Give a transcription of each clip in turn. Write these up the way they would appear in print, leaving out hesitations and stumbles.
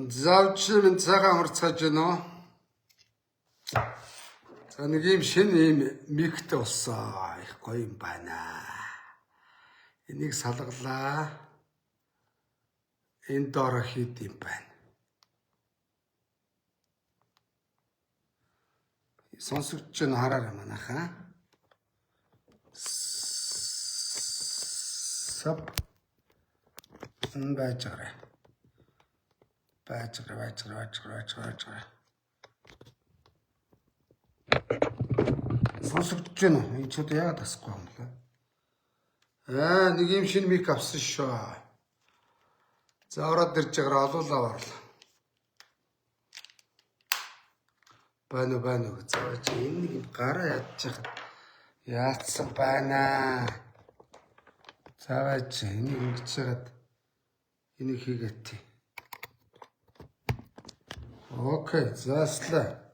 Завч минь цагаан хурцгааж байна уу? За нэг юм шинэ юм миктэй болсон. Их гоё юм байна. Энийг салгалаа. Энэ доороо хийд юм байна. Сонсогч нь хараарай манайхаа. Сап байж гараа. Байж гараа. Сонсогч нь энэ ч одоо яагаад тасахгүй юм бэ? Нэг юм шинэ мик авсан шүү. За ороод ирж байгаа олуулаа барлаа. Байна гэж зааж энэ нэг гараа ядчих. Яатсан байна. Зааж энийг ингэж яагаад энийг хийгээд. Окей, зааслаа.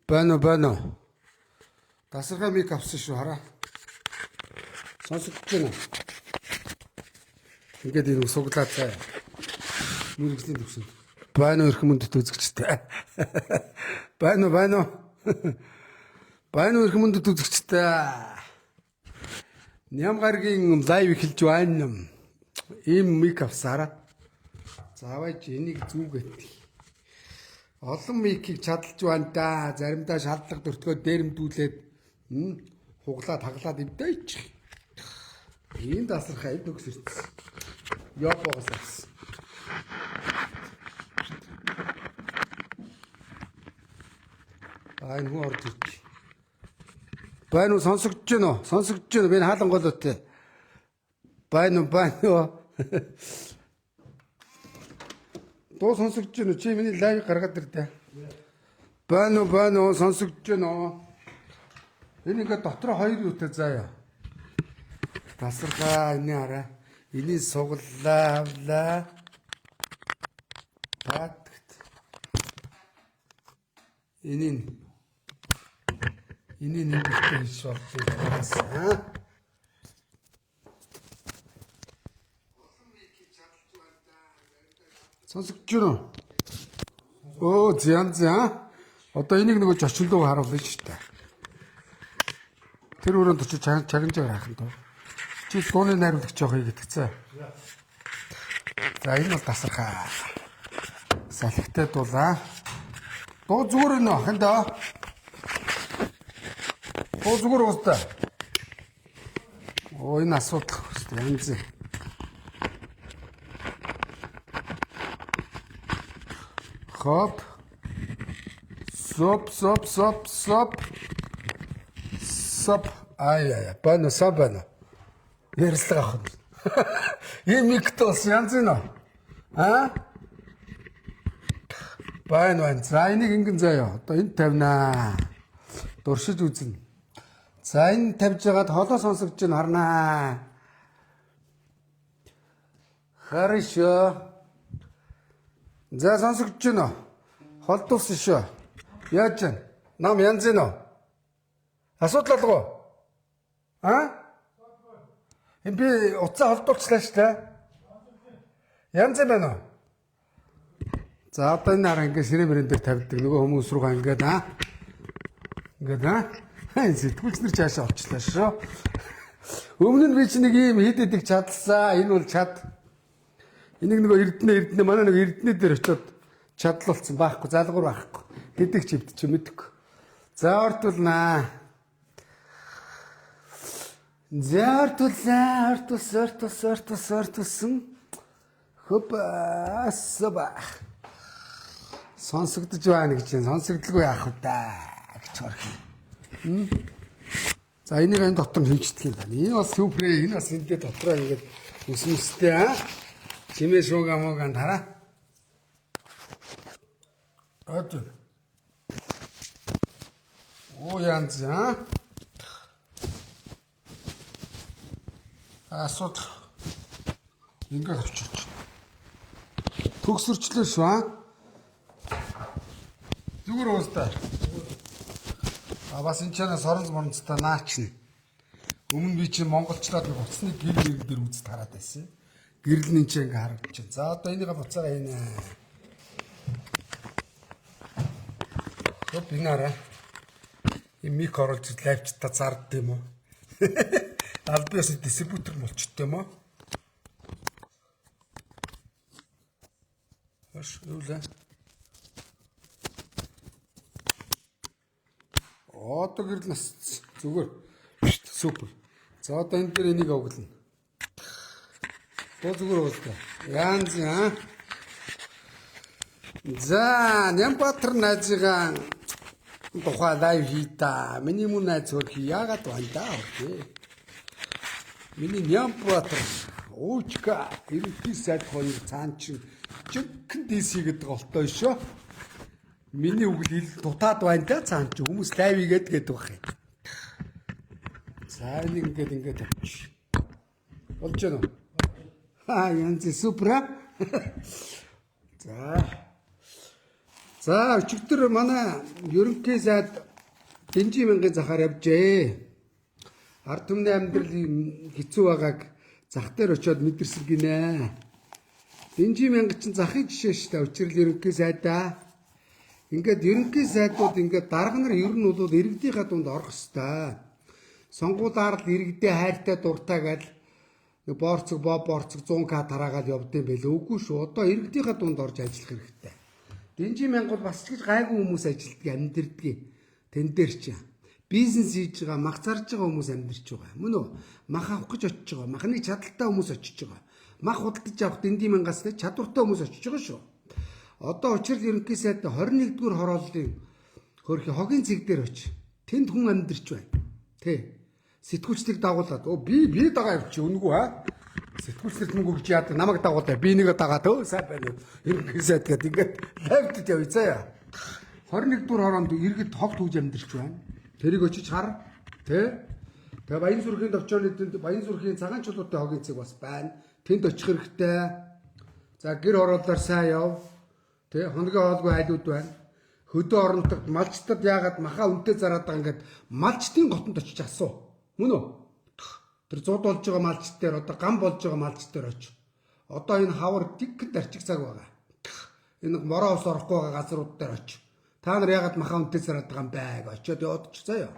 Бано. Тасархай мик авсан шүү хараа. Сонсогч байна. Ингээд энэ суглаад цаа. Мөрөгсний төвсөн. Бано ирэх мөндөд үзэгчтэй. Бано. Бано ирэх мөндөд үзэгчтэй. Нямгаргийн лайв эхэлж байна. Ийм мик авсараа. Заавал энийг зүгээд. Олон микийг чадалж байна да. Заримдаа шалдлага дөртгөө дээрэмдүүлээд хуглаад хаглаад өвдөйч. Ийм тасархай нөхс ирсэн. Япоос авсан. Энэ хүн орж ирж. Байна уу сонсогч гэнэ үү? Сонсогч гэнэ би хаалан голоотой. Байна уу? Дуу сонсогч гэнэ чи миний лайв гаргаад ирдэ. Байна уу сонсогч гэнэ. Энэ ингээд дотор хоёр үтэй заяа. Тасархай энэ хараа. Энийг суглаа авлаа. Татгт. Энийг нэгтэй хийж болчихсон. Сонсогч юу? Зян. Одоо энийг нөгөө зочлоо харуулна шүү дээ. Тэр өрөөнд очиж чагнажаар хаах нь доо. Чи дууны найруулагч явах гэдэгцээ. За энэ бол тасархай. Салхитай дуулаа. Дуу зүгээр нэ ах энэ доо. Дуу зүгээр уустай. Энэ асуудал хөстэй янз. Хоп. Соп. Бано сабано. Ярилцлага авах юм. Ийм миктос янз нэ. Байна. За энийг ингэн заяа. Одоо энд тавина. Дуршиж үзнэ. За энэ тавьж байгаад холоо сонсогч нь харнаа. Хорошо. За сонсогч нь холдуулсан шүү. Яаж вэ? Нам янз нэ. Асуудал алга. Энэ би уцаа холдуулчлаа шүү дээ. Янз байна уу? За одоо энэ хараа ингээд сэрэмэрэн дээр тавьдаг нөгөө хүмүүс руугаа ингээд сэтгүүлч нар чаашаа олчлаа шүү. Өмнө нь би чи нэг юм хийдэдэг чадлаа. Энэ бол чад. Энийг нөгөө эрдэнэ манай нэг эрдэнэ дээр очиод чадлуулсан байхгүй залгуур байхгүй. Хэдэг чивд чи мэдгүй. За ортулнаа. Ортулсан. Хөп асба. Сонсогдож байна гэж сонсогдолгүй яах вэ гэж харах юм. За энийг энэ дотор нь хийчихдэг юм байна. Энэ бас супер, энэ бас энэ дотроо ингээд үсмэстэй чимээ шуугамаагаан хараа. Янз асуудал ингээд авчирч. Төгсөрчлөө шүү. Зүгээр уустаа. Бас энэ чанаас соронз моронцтой наачна. Өмнө би чинь монголчлаад нэг уцсны гэрэл дээр үзэж хараад байсан. Гэрэл нь чинь ингээ харагдаж байна. За одоо энийг буцаага хийнэ. Төп бинараа. Им мик оруулж лайвчта зардд юм уу? Албиас дистрибьютор болчтой юм уу? Хаш өвлөө. Одоо гэрэл нас зүгээр супер. За одоо энэ дээр энийг оглоно. Зүгээр болтой. Янз аа. За Нямбатар найзыгаа тухай лайв хийта. Миний мөн найз хөрхи яагаад байна даа. Миний Нямбатар уучка ерөнхий сайд хоёр цаан чинь чигэн DC гэдэг голтой шүү. Миний үгэл хэл дутаад байна да цаан чи хүмүүс лайв хийгээд байх юм. За нэг ингээд тавьчих. Болж байна уу? Янз супер. За өчигдөр манай ерөнхий сайд Дэнжи мянгийн захаар явжээ. Ард түмний амьдрал хэцүү байгааг зах дээр очиод мэдэрсэн гинэ. Дэнжи мянга чинь захын жишээ шүү дээ. Учрал ерөнхий сайдаа. Ингээд ерөнхий сайдууд ингээд дарга нар ер нь бол иргэдийнхаа дунд орох хэвээр. Сонгуулаар л иргэдээ хайртай дуртай гал борцог 100к тараагаад явдсан байлээ. Үгүй шүү. Одоо иргэдийнхаа дунд орж ажиллах хэрэгтэй. Дэнжи мянга бол бас ч гэж гайгүй хүмүүс ажилтдаг, амьдэрдэг. Тэн дээр чи бизнес хийж байгаа, мах зарж байгаа хүмүүс амьдэрч байгаа. Мөн үү? Мах авах гэж очиж байгаа. Махны чадaltaй хүмүүс очиж байгаа. Мах худалдаж авах Дэнжи мянгаас чадвартай хүмүүс очиж байгаа шүү. Одоо учрал ерөнхий сайд 21-р хорооллын хөрхи хогийн цэг дээр очив. Тэнд хүн амьдэрч байна. Тэ. Сэтгүүлчдийг дагуулад би дагаа явчих үнгүй аа. Сэтгүүлчдэр мөнгө өгч яадаг намайг дагуулаа. Би нэгэ дагаад сайн байна уу. Ерөнхий сайд гэдэг ингээд лайвд явъя заяа. 21-р хороонд иргэд хогт хөвж амьдэрч байна. Тэрийг очиж хар. Тэ. Тэгээ Баян сүрхийн төвчөөний тэнд Баян сүрхийн цагаан чулуутай хогийн цэг бас байна. Тэнд очих хэрэгтэй. За гэр ороолоор сайн яв. Тэ хоногийн хоолгүй айлууд байна. Хөдөө оронтод малчтад яагаад маха үнтэй зараад байгаа ингээд малчтын готонд очиж асуу. Мөн үү? Тэр зууд болж байгаа малч дээр одоо гам болж байгаа малч дээр очив. Одоо энэ хавар дикэд арчиг цаг байгаа. Энэ мороо ус орохгүй байгаа газрууд дээр очив. Та нар яагаад маха үнтэй зараад байгаа юм бэ? Очиод яваад ч заяа.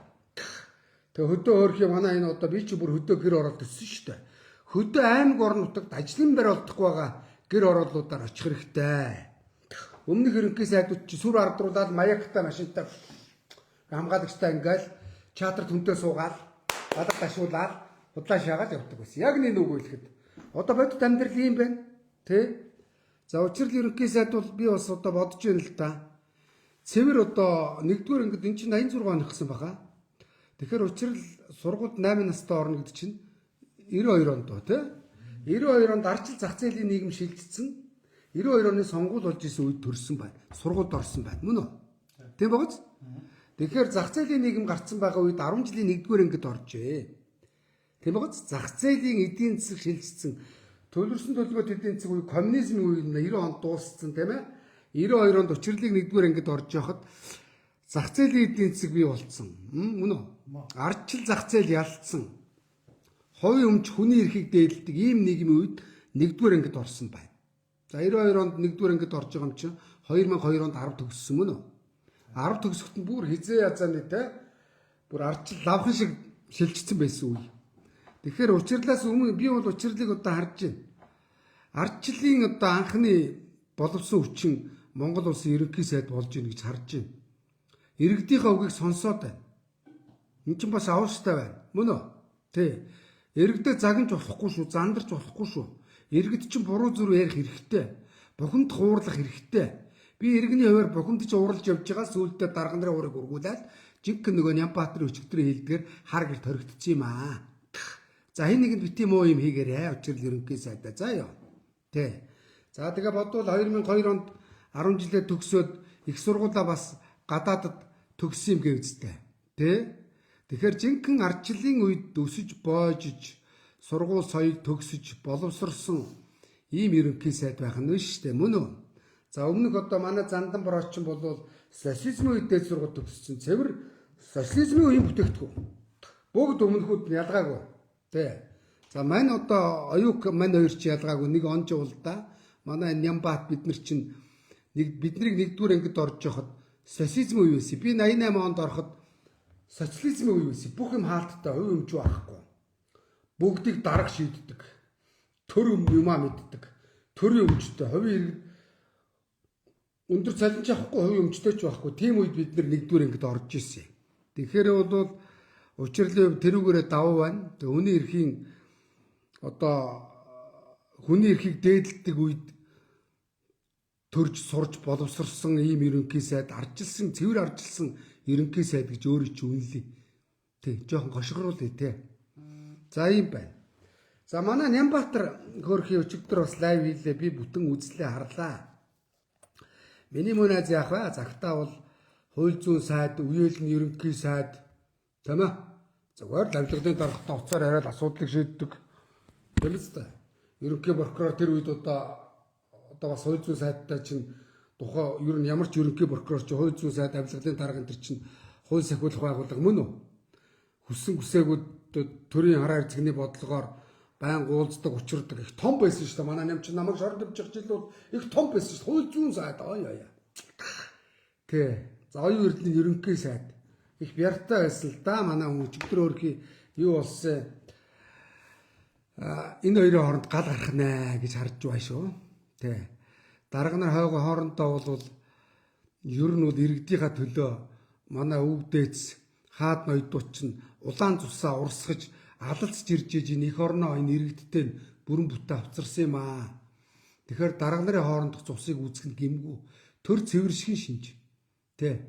Тэгээ хөдөө өөрхий манай энэ одоо би чи бүр хөдөө гэр ороод өссөн шүү дээ. Хөдөө аймаг орон нутагт ажлын байр олдохгүй байгаа гэр ороолуудаар очих хэрэгтэй. Өмнөх ерөнхий сайдууд чи сүр ардруулаад маягтай машинтай хамгаалагчтай ингээл чатар түнтэй суугаад гадар ташуулаад худлаа шаагаад явдаг байсан. Яг нэг үг хэлэхэд одоо бодит амьдрал юм байна. Тэ? За учрал ерөнхий сайд бол би бас одоо бодож байна л да. Цэвэр одоо 1-р ангид эн чинь 86 он гисэн баха. Тэгэхээр учрал сургуульд 8 настай орно гэдэг чинь 92 онд доо тэ? 92 онд арчил зах зээлийн нийгэм шилжчихсэн. 92 оны сонгуул болж исэн үед төрсөн байна. Сургуульд орсон байна. Мөн үү? Тийм багц? Тэгэхээр зах зээлийн нийгэм гарцсан байгаа үед 10 жилийн 1-р ангид оржээ. Тийм багц? Зах зээлийн эдийн засаг шилжчихсэн. Төлөрсөн төлөвлөгөөт эдийн засаг үе коммунизмын үе 90 онд дууссан тийм ээ. 92 онд учрлыг 1-р ангид орж явахад зах зээлийн эдийн засаг бий болцсон. Мөн үү? Ардчил зах зээл ялцсан. Хувийн өмч хүний эрхийг дээдэлдэг ийм нийгмийн үед 1-р ангид орсон байна. За 92 онд 1-р ангид орж байгаа юм чинь 2002 онд 10 төгссөн мөн үү? 10 төгсөхт нь бүр хизээ язааны те бүр ардчил лавхан шиг шилжчихсэн байсан үе. Тэгэхээр учрлаас өмнө би бол учрлыг одоо харж байна. Ардчлалын одоо анхны боловсон хүчин Монгол улсын ерөнхий сайд болж ийн гэж харж байна. Иргэдийнхээ үгийг сонсоод байна. Энд чинь бас авууштай байна. Мөн үү? Тэ. Иргэдэд загнаж болохгүй шүү, зандарч болохгүй шүү. Иргэд чинь буруу зүрх ярих хэрэгтэй. Бухимд хуурлах хэрэгтэй. Би иргэний хувьар бухимдж ууралж явж байгаа сүүлдээ дарга нарын уурыг өргүүлээд жинхэнэ нөгөө Нямбатарын өчигдрийн хэлдгээр хар гэр төрөгдсөн юм аа. За энэ нэгэнд бити муу юм хийгээрээ учрал ерөнхий сайдаа заа ёо. Тэ. За тэгээ бодвол 2002 онд 10 жилээ төгсөөд их сургуулаа бас гадаадад төгссөн юм гэвчтэй. Тэ. Тэгэхээр жинхэнэ ардчлалын үед өсөж боожж сургууль соёл төгсөж боловсрсон ийм ерөнхий сайд байх нь шүү дээ. Мөн үү? За өмнөх одоо манай Зандан Бороочин бол социализмын үед дээд сургууль төгссөн. Цэвэр социализмын үеийн бүтээгдэхүүн. Бүгд өмнөхүүд нь ялгаагүй. Тэ. За мань одоо оюук мань хоёр чи ялгаагүй нэг онж уулда. Манай Нямбат бид нар чинь биднийг нэгдүгээр ангид орж явахад социализмын үе байсан. Би 88 онд ороход социализмын үе байсан. Бүх юм хаалттай, хувь өмчөө авахгүй. Бүгдийг дарга шийддэг. Төр юмаа мэддэг. Төрийн өмчтэй, хувийн иргэд өндөр цалинч авахгүй, хувийн өмчтэй ч байхгүй. Тийм үед бид нар нэгдүгээр ангид орж ирсэн. Тэгэхээр бол учирлын тэрүүгээрээ давуу байна. Тэг хүний эрхийн одоо хүний эрхийг дээдэлдэг үед төрж сурж боловсрсон ийм ерөнхий сайд аржилсан цэвэр аржилсан ерөнхий сайд гэж өөрөө ч үнэлээ. Тэг жоохон гошгоруулъя те. За ийм байна. За манай Нямбатар хөөрхийн өчигдөр бас лайв хийлээ. Би бүтэн үзлээ харлаа. Миний мөнөөз яах вэ? Загтаа бол хууль зүйн сайд, үеэлний ерөнхий сайд тийм ээ. Зүгээр лавлагдын дарахтаа уцаар хараад асуудлыг шийддэг. Тийм үстэй. Ерөнхий прокурор тэр үед одоо бас хууль зүйн сайдтай чинь тухай ер нь ямар ч ерөнхий прокурор ч хууль зүйн сайд авилгалын дарга энэ чинь хууль сахиулах байгууллага мөн үү? Хүссэн хүсээгүүд төрийн хараа эрзэгний бодлогоор байн гуулздаг учирдаг их том байсан шүү дээ. Манай нам чи намайг шорд авч явж илүү их том байсан шүү дээ. Хууль зүйн сайд ой. Тэ. За оюун эрдэнэ ерөнхий сайд их бяртай байсан л да. Манай хүн өчигдөр өөрхий юу болсон энэ хоёрын хооронд гал гарах нэ гэж харж байна шүү. Тэ. Дарга нар хойгоо хоорондоо бол ер нь бол иргэдийнхаа төлөө манай өвдөөц хаад ноёдууд чинь улаан цусаа урсгаж алалцж ирж энэ их орноо энэ иргэдтэй бүрэн бүтээ авцарсан юм аа. Тэгэхээр дарга нарын хоорондох цусыг үүсгэх нь гэмгүй төр цэвэршгэн шинж. Тэ.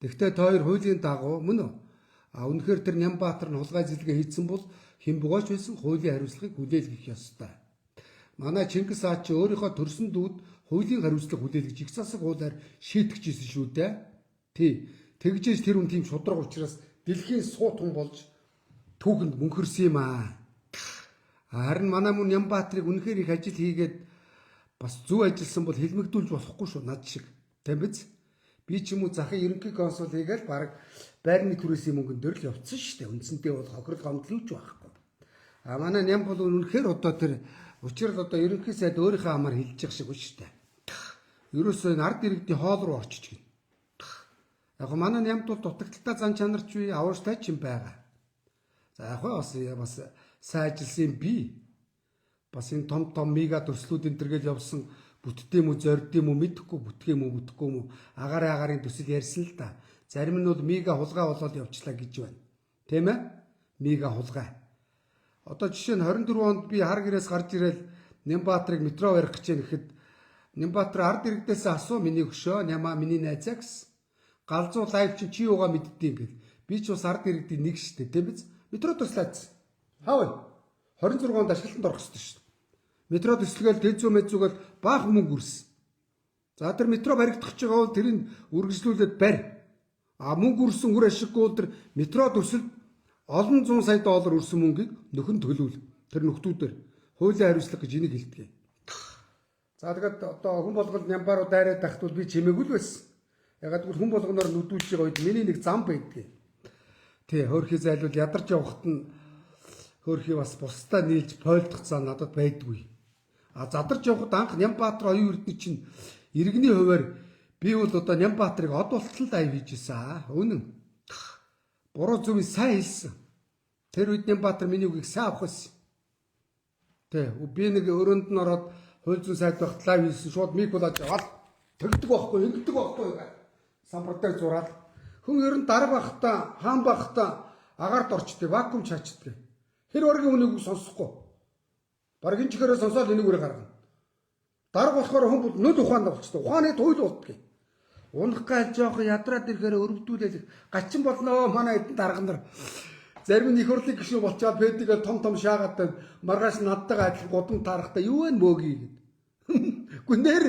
Тэгвэл та хоёр хуулийн дагуу мөн үү? Үнэхээр тэр Нямбатар нь хулгай зилгээ хийсэн бол хэн бөгөөж байсан хуулийн хариуцлагыг хүлээлгэх ёстой. Манай Чингис хаан чи өөрийнхөө төрсөн дүүд хуулийн хариуцлага хүлээлгэж их засаг хуулиар шийтгэжсэн шүү дээ. Тий. Тэгжээж тэр хүн тийм шудраг учраас дэлхийн суут хүн болж түүхэнд мөнхөрсөн юм аа. Харин манай мөн Нямбатарыг үнэхээр их ажил хийгээд бас зөв ажилласан бол хэлмэгдүүлж болохгүй шүү над шиг. Тийм биз? Би ч юм уу захын ерөнхий консул хийгээл баг байрны түрээсийн мөнгөн дээр л явцсан шүү дээ. Үндсэндээ бол хохирол гомдлооч байхгүй. Манай Ням бол үнэхээр одоо тэр учрал одоо ерөнхий сайд өөрийнхөө амаар хэлж явах шиг шүү дээ. Ерөөсөө энэ ард иргэдийн хоол руу орчиж гин. Яг манай Нямд бол дутагдaltaа зан чанарч бий авууштай ч юм байгаа. За яг бас сайжилсан би бас энэ том мега төслүүд энэ төргээл явсан бүтдээ юм уу зорддээ юм уу мэдэхгүй бүтгэ юм уу бүтэхгүй юм уу агарын төсөл ярьсан л да. Зарим нь бол мега хулгай болоод явчлаа гэж байна. Тийм ээ? Мега хулгай. Одоо жишээ нь 24 онд би хар гэрээс гарч ирэл Нямбатарыг метро барих гэж нэхэд Нямбатар ард иргэдээс асуу миний хөшөө Нямаа миний найзаа гэсэн. Галзуу лайв чи юугаа мэддэм гэл. Би ч бас ард иргэдийн нэг штэ тийм биз? Метро төслөөц. Хаа вэ? 26 онд ашиглалтанд орох ёстой шүү. Метро төслөөл дэзүү мэзүүгээл баах мөнгө үрсэн. За тэр метро баригдах гэж байгаа бол тэрийг үргэлжлүүлээд барь. Мөнгө үрсэн үр ашиггүй бол тэр метро төсөлд олон 100 сая доллар үрсэн мөнгийг нөхөн төлөвл. Тэр нөхдүүдээр хуулийн хариуцлага гэж энийг хэлдэг. За тэгээд одоо хүн болгонд Нямбаруу дайраад тахт бол би чимээгүй л байсан. Ягаад гэвэл хүн болгоноор нүдүүлж байгаа үед миний нэг зам байдгийг. Тий, хөөрхий зайлвал ядарч явахт нь хөөрхий бас бусдаа нийлж пойлдох цаа надад байдгүй. Задарч явахд анх Нямбатар оюун эрдэнэ чинь иргэний хуваар би бол одоо Нямбатарыг од болтол дайв хийжсэн. Үнэн. Буруу зөв сайн хэлсэн. Тэр үед Нямбатар миний үгийг сайн авах байсан. Тий, би нэг өрөөнд нь ороод хууль зүйн сайд багт лайв хийсэн шууд мик болоод яваад тэгдэг байхгүй, ингэдэг байхгүй гэх. Самбартаар зураад хүн ер нь дарга бахта, хаан бахта агаарт орчдөг, вакуум чаачдаг. Тэр оргийн хүнийг сонсохгүй. Бараг энэ чихээрээ сонсоод энийг үрэ гаргана. Дарга болохоор хүн нүд ухаанд болчтой. Ухааны туйл болдгийг. Унах гал жоох ядраад ирэхээр өрөвдүүлээд гачин болноо манай эдэн дарга нар. Зарим нь их хурлын гишүүн болчоод пэдигээ том шаагаад маргааш надтайгаа адил гудам таарахтаа юу вэ мөөгийг гэд. Гүн нэр.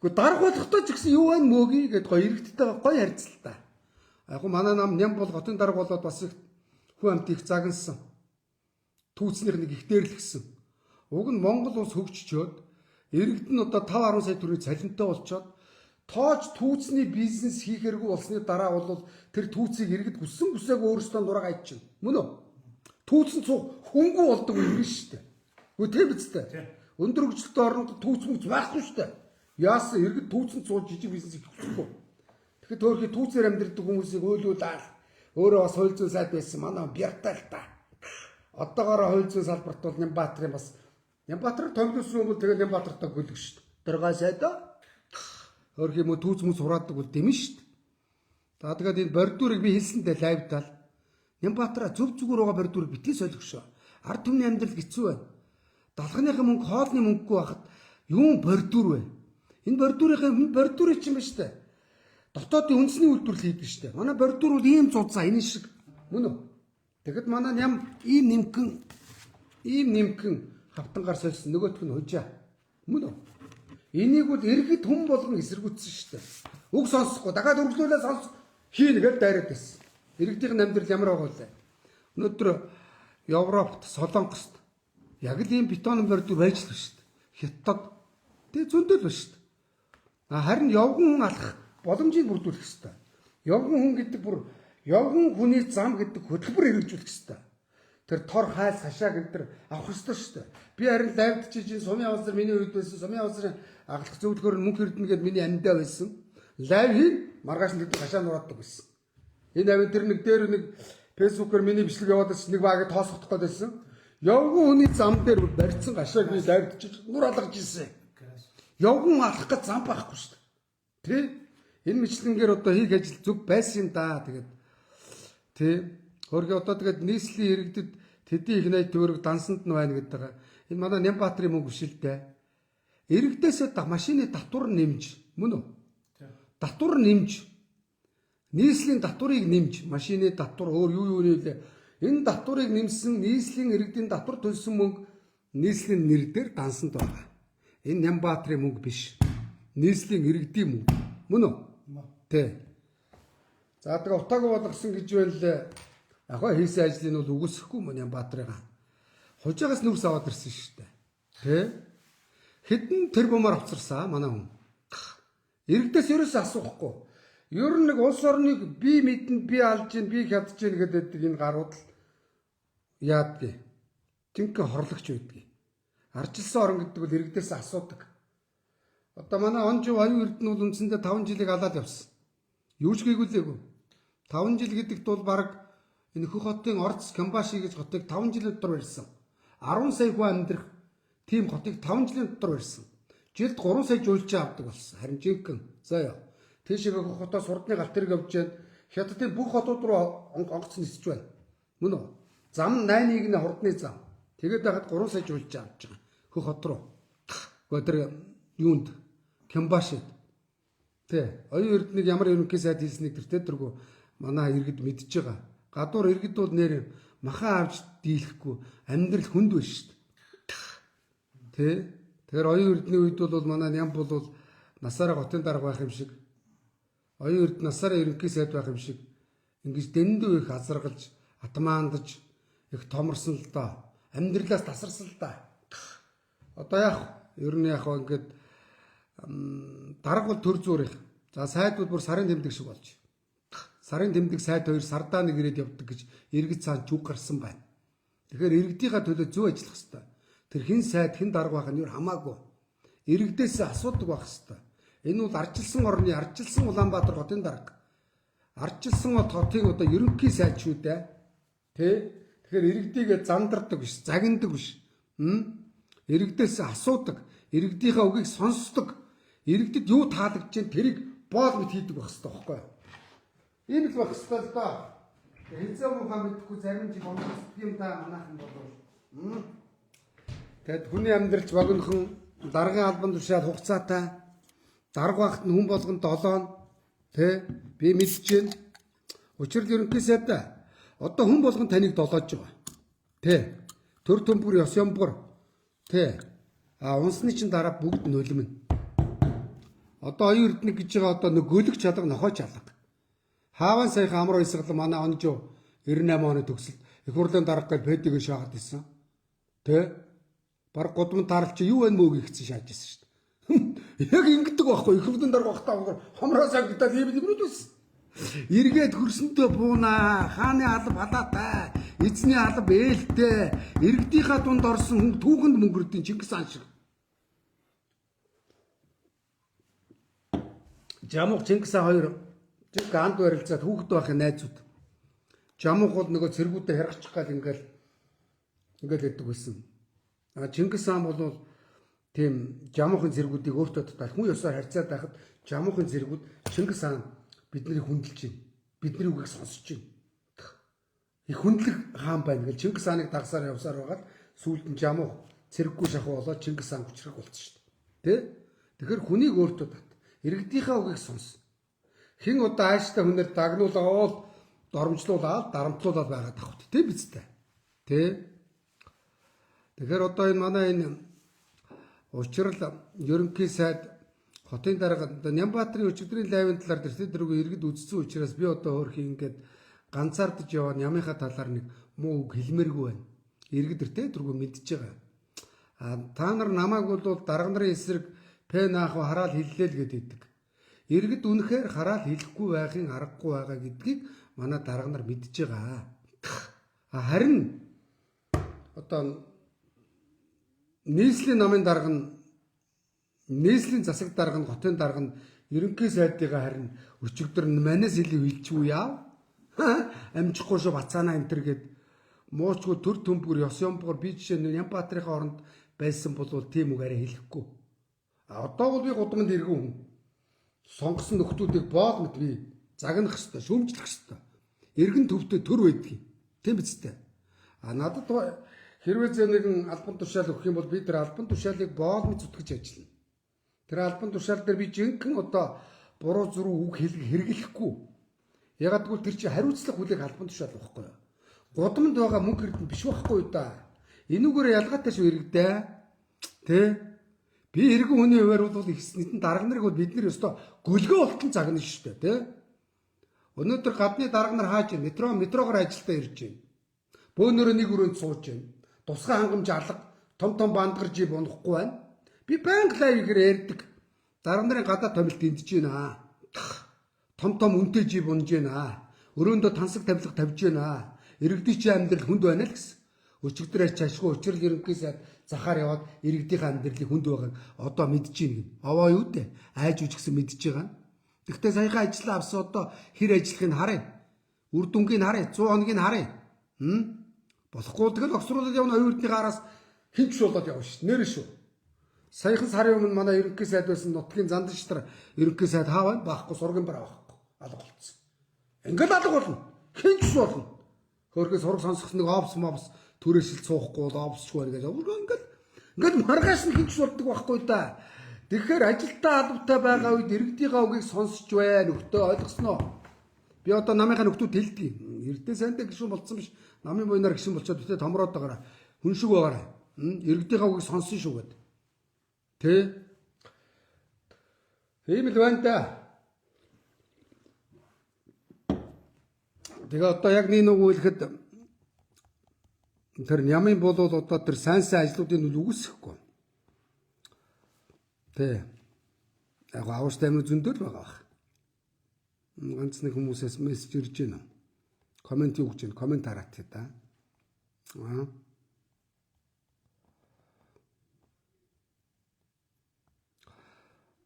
Гэхдээ дарга болохтой ч гэсэн юу вэ мөөгийг гэд гоё иргэдтэй гоё харьцалтай. Яг манай нам Ням бол хотын дарга болоод бас их хүн амт их загнасан. Түүцнийх нэг их дээрлэгсэн. Уг нь Монгол улс хөгжчөөд Иргэд нь одоо 5-10 сая төгрөгийн цалинтай болчоод тоож түүцний бизнес хийхэргүй болсны дараа бол тэр түүцийг иргэд хүссэн бүсээг өөрсдөө нураагаа ичнэ. Мөн үү? Түүцэн цуг хөнгүү болдог юм шүү дээ. Үгүй тийм биз дээ. Өндөр хөгжилтэй орнууд түүц мүц байхгүй шүү дээ. Яасан иргэд түүцэн цуг жижиг бизнес хийхгүй. Тэгэхээр төөрхий түүцээр амьдрэх хүмүүсийг өөлүүлээл өөрөө бас хууль зүйн сайд байсан манай бяртаа л та. Одоогоор хууль зүйн салбарт бол Нямбаатарын бас Нямбаатар томилсон бол тэгээ Нямбаатартай гөлөг шүү дээ. Дөргай сайдаа өөрхий мө түүц мүц хураадаг бол дэмэн шүү дээ. За тэгээд энэ бордурыг би хэлсэндээ лайвтал Нямбаатара зөв зүгээр байгаа бордурыг битгий солихшоо. Ард түмний амьдрал хэцүү байна. Далханыхын мөнгө хоолны мөнгөгүй байхад юу бордур вэ? Энэ бордурын чинь ба шүү дээ. Дотоодын үндэсний үйлдвэрлэл хийдэг шүү дээ. Манай бордур бол ийм зузаа энэ шиг мөн үү? Тэгэхэд манай ням ийм нимкэн хавтангаар сольсон нөгөөх нь хужаа. Мөн үү? Энийг бол иргэд хүм болгон эсэргүүцсэн шүү дээ. Үг сонсохгүй дахиад өргөлөөлөө сонс хийнэ гэж дайраад байсан. Иргэдийн амьдрал ямар байгаа вэ? Өнөөдөр Европт, Солонгост яг л ийм бетон бордур байж л шүү дээ. Хятад тэг зөндөл ба шүү дээ. Харин явган хүн алах боломжийг бүрдүүлэх ёстой. Явган хүн гэдэг бүр явган хүний зам гэдэг хөтөлбөр хэрэгжүүлэх ёстой. Тэр тор хайл хашаа гэдэг авах ёстой шүү дээ. Би харин лайвдчиж сумын авсар миний үед байсан. Сумын авсарын агалах зөвлөхөр мөнгө хэрдэнэ гэдээ миний амьдаа байсан. Лайв хийн маргааш нэг хашаа нураадаг байсан. Энэ авин тэр нэг дээр нэг фэйсбүүкээр миний бичлэг яваад байсан. Нэг багийг тоосгох гээд байсан. Явган хүний зам дээр барьцсан гашааг би лайвдчиж нураалгаж ирсэн. Явган алах гэж зам байхгүй шүү дээ. Тэ? Энэ мэтлэнгээр одоо хийх ажил зөв байсан юм да. Тэгээд тэ өөргөө одоо тэгээд нийслэлийн иргэдэд тэдний их найд төгрөг дансанд нь байна гэдэг. Энэ манай Нямбаатарын мөнгө биш л дээ. Иргэдээсээ машины татвар нэмж мөн үү? Татвар нэмж нийслэлийн татварыг нэмж машины татвар өөр юу нэлээ. Энэ татварыг нэмсэн нийслэлийн иргэдийн татвар төлсөн мөнгө нийслэлийн нэр дээр дансанд байгаа. Энэ Нямбаатарын мөнгө биш. Нийслэлийн иргэдийн мөнгө. Мөн үү? Тэ. За тэгээ утаагүй болгосон гэж байна л ахаа хийсэн ажлыг бол үгүйсэхгүй мөн Нямбаатарыгаа. Хужаагаас нүрс аваад ирсэн шүү дээ. Тэ. Хэдэн тэр бумаар авцарсаа манай хүн. Иргэдээс ерөөсөө асуухгүй. Ер нь нэг улс орныг би мэднэ, би алж гин, би хядж гин гэдэг энэ гарууд л яадгийг. Тинхэ хорлогч байдгийг. Арчилсан орн гэдэг бол иргэдээс асуудаг. Одоо манай онжив оюун эрдэнэ бол үндсэндээ 5 жилийг алаад явсан. Юу ч хийгүүлээгүй. 5 жил гэдэгт бол баг энэ хөх хотын Орц Камбаши гэж хотыг 5 жилийн дотор барьсан. 10 сая хүн амьдрах тийм хотыг 5 жилийн дотор барьсан. Жилд 3 сая жуулчаа авдаг болсон. Харин жинхэнэ. За яа. Тийшээ хөх хотоос урдны галт тэрэг явж байна. Хятадын бүх хотууд руу онгоц нисэж байна. Мөн үү? Зам 8-ыг нь хурдны зам. Тэгээд байхад 3 сая жуулчаа авч байгаа. Хөх хот руу. Өдөр юунд Камбашид. Тэ. Оюун эрдэнэг ямар ерөнхий сайд хэлснийг тэртэргүй манай иргэд мэдж байгаа. Гадуур иргэд бол нэр махан авч дийлэхгүй амьдрал хүнд байна шүү дээ. Тэ. Тэгэхээр оюун эрдэнэний үед бол манай Ням бол насаараа хотын дарга байх юм шиг. Оюун эрдэнэ насаараа ерөнхий сайд байх юм шиг. Ингэж дэндүү их азаргалж, атмаандаж их томорсон л доо. Амьдралаас тасарсан л да. Одоо яах ер нь яах вэ ингээд дарга бол төр зүүр их. За сайд бол бүр сарын тэмдэг шиг болж. Сарын тэмдэг сайд хоёр сардаа нэг ирээд явдаг гэж иргэд цаанд зүг гарсан байна. Тэгэхээр иргэдийнхаа төлөө зөв ажиллах хэрэгтэй. Тэр хэн сайд хэн дарга байх нь юу хамаагүй. Иргэдээс асуудаг байх хэрэгтэй. Энэ бол арчилсан орны арчилсан Улаанбаатар хотын дарга. Арчилсан хотын одоо ерөнхий сайд шүү дээ. Тэ? Тэгэхээр иргэдийг зандардаг биш, загиндаг биш. Иргэдээс асуудаг, иргэдийнхаа үгийг сонсдог. Иргэдэд юу таалагдж чинь тэрийг боол мэд хийдэг байх хэрэгтэй байхгүй юу? Ийм л байх хэрэгтэй л доо. Хинцээ мухаа мэдхгүй зарим жиг онцлог юм да манайхан болов. Тэгэд хүний амьдралч богинохон даргын албан тушаал хугацаатай дарга багт нь хүн болгонд 7 тэ би мэдж байна. Учир нь ерөнхий сайд одоо хүн болгон таныг долоож байгаа. Тэ төр төмбөр ёс юмбар тэ унсны чин дараа бүгд нулимн. Одоо оюун эрдэнэ гэж байгаа одоо нэг гөлөг чалга нохой чалга. Хааван саяхан амар ойсгол манай онжоо 98 оны төгсөлд их хурлын дарга пэдийг шаагаад ирсэн. Тэ? Бараг гудамж тааралч юу вэ мөөг ихсэн шааж ирсэн шүү дээ. Яг ингэдэг байхгүй их хөвдөн дарга багтаа хомроо сангидаад ийм байсан. Эргээд хөрсөндөө буунаа, хааны алба халаатай, эзний алба ээлтэй, иргэдийнхаа дунд орсон хүн түүхэнд мөнгөрдөн Чингис хаан шиг. Жамух Чингис хаан хоёр анд барилцаад хүүхэд байхын найзууд. Жамух бол нөгөө цэргүүдээ харгачих гал ингээл яддаг байсан. Чингис хаан бол тийм жамуухын цэргүүдийг өөртөө татал хүн ёсоор харьцаад байхад жамуухын цэргүүд Чингис хаан биднийг хүндэлж байна. Бидний үгийг сонсож байна. Их хүндлэг хаан байна гэж Чингис хааныг дагсаар явсаар байгаад сүүлд нь жамуух цэрэггүй шахуу болоод Чингис хаан хүчрэг болчихсон шүү дээ. Тэ? Тэгэхээр хүнийг өөртөө тат. Иргэдийнхаа үгийг сонс. Хэн удаа ааштай хүнээр дагнуулаад доромжлуулаад дарамтлуулаад байгаад авах үү? Тэ биз дээ. Тэ? Тэгэхээр одоо энэ манай энэ учрал ерөнхий сайд хотын дарга Нямбаатарын өчигдрийн лайвын талаар тэрдэргүй иргэд үзсэн учраас би одоо хөөрхий ингээд ганцаардж яваа Нямынхаа талаар нэг муу үг хэлмээргүй байна. Иргэд тэрдэргүй мэдж байгаа. Та нар намайг бол дарга нарын эсрэг пэн аах хараал хэллээ л гэдэг. Иргэд үнэхээр хараал хэлэхгүй байхын аргагүй байгаа гэдгийг манай дарга нар мэдж байгаа. Харин одоо нийслэлийн намын дарга нь нийслэлийн засаг дарга нь хотын дарга нь ерөнхий сайдыгаа харин өчигдөр манаас илүү хилчгүй яав. Амжихгүй шүү бацаана энэ төр гээд муучгүй төр төмбөр ёс юмбгор би жишээ нь Нямбаатрийнхаа оронд байсан бол тийм үг арай хэлэхгүй. Одоо бол би гудамд иргэн хүн. Сонгосон нөхдүүдийг боол мэт би загнах хэвээр шүүмжлэх хэвээр. Иргэн төвдөө төр байдгийг. Тийм биз дээ. Надад хэрвээ нэгэн албан тушаал өгөх юм бол би тэр албан тушаалыг боол мэт зүтгэж ажиллана. Тэр албан тушаал дээр би жинхэнэ одоо буруу зуруу үг хэрэглэхгүй. Ягаад гэвэл тэр чинь хариуцлага хүлээх албан тушаал байхгүй юу? Гудамд байгаа мөнгө хэрэг биш байхгүй юу да? Энүүгээр ялгаатай шүү иргэдээ. Тэ? Би иргэн хүний хувьар бол их нийтэн дарга нарыг бол бид нар өстой гөлгөө болтон загнана шүү дээ, тэ? Өнөөдөр гадны дарга нар хааж метрогоор ажилдаа ирж байна. Бөөнөрөө нэг өрөөнд сууж байна. Тусгай хангамж алга, том бандгарж унахгүй байна. Би банк лайвээр ярьдаг. Дарга нарын гадаа томилт эндж байна. Том үнтэй жив унж байна. Өрөөндөө тансаг тавилга тавьж байна. Иргэдийн амьдрал хүнд байна л гэсэн. Өчигдөр ачаашгүй учрал ерөнхий сайд захаар яваад иргэдийн амьдралын хүнд байгааг одоо мэдж байна. Овоо юу дээ? Айж үжигсэн мэдж байгаа. Тэгвэл саяхан ажиллаа авсан одоо хэр ажиллахыг харъя. Үр дүнгийг харъя. 100 хоногийг харъя. Болохгүй тэгэл огсруулаад явна оюутны гараас хинч болоод явна шүү. Нэр шүү. Саяхан сарын өмнө манай ерөнхий сайд байсан нутгийн занданчтар ерөнхий сайд хааваа баахгүй сурган бараа байхгүй. Алга болцсон. Ингээд алга болно. Хинч болно. Хөөрхөө сураг сонсох нэг мобс түрээшил цуухгүй бол овсчгүй гэж ингээд маргааш нь хинч болдог байхгүй да. Тэгэхээр ажилтаа албатай байгаа үед иргэдийнхаа үгийг сонсч байна. Нөхтөө ойлгосноо. Би одоо намынхаа нөхдүүд хэлдэг. Эрдэнэ сайнтай гişүн болцсон биш. Намын буйнаар гişүн болчиход битээ томроод байгаараа. Хүн шиг байгаараа. Иргэдийнхаа үгийг сонсон шүү гэд. Тэ? Тийм л байна да. Тэгээ одоо яг нэг үгэлэхэд тэр Нямын бол одоо тэр сайн ажлуудыг үгүйсэхгүй. Тэ. Яг аваш таймны зөндөл байгаа бах. Ганц нэг хүмүүсээс мессеж ирж байна. Комент өгч байна. Комент хараад та.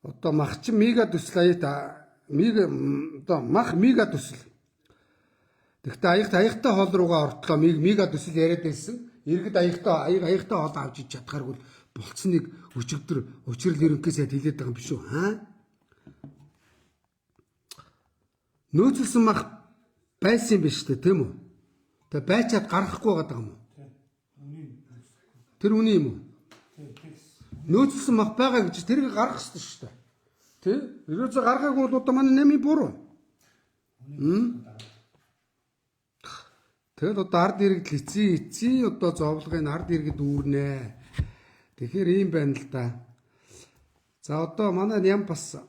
Одоо мах чи мега төсөл аяа мега одоо мах мега төсөл. Тэгэхдээ аягтай хоол руугаа ортлоо мега төсөл яриад байсан. Иргэд аягтай хоол авч иж чадхааргүй болцсныг өчигдөр учрал ерөнхий сайд хэлээд байгаа юм биш үү? Нөөцлсөн мах байсан юм биш үү, тийм үү? Тэгээ байчаад гаргахгүй байгаа юм уу? Тэр үний юм уу? Нөөцлсөн мах байгаа гэж тэрийг гаргах хэрэгтэй шүү дээ. Тэ? Ерөөсө гаргаагүй бол одоо манай нами буруу. Тэгэл одоо ард иргэд эцсийн одоо зовлогын ард иргэд үүрнэ. Тэгэхээр ийм байна л да. За одоо манай Ням бас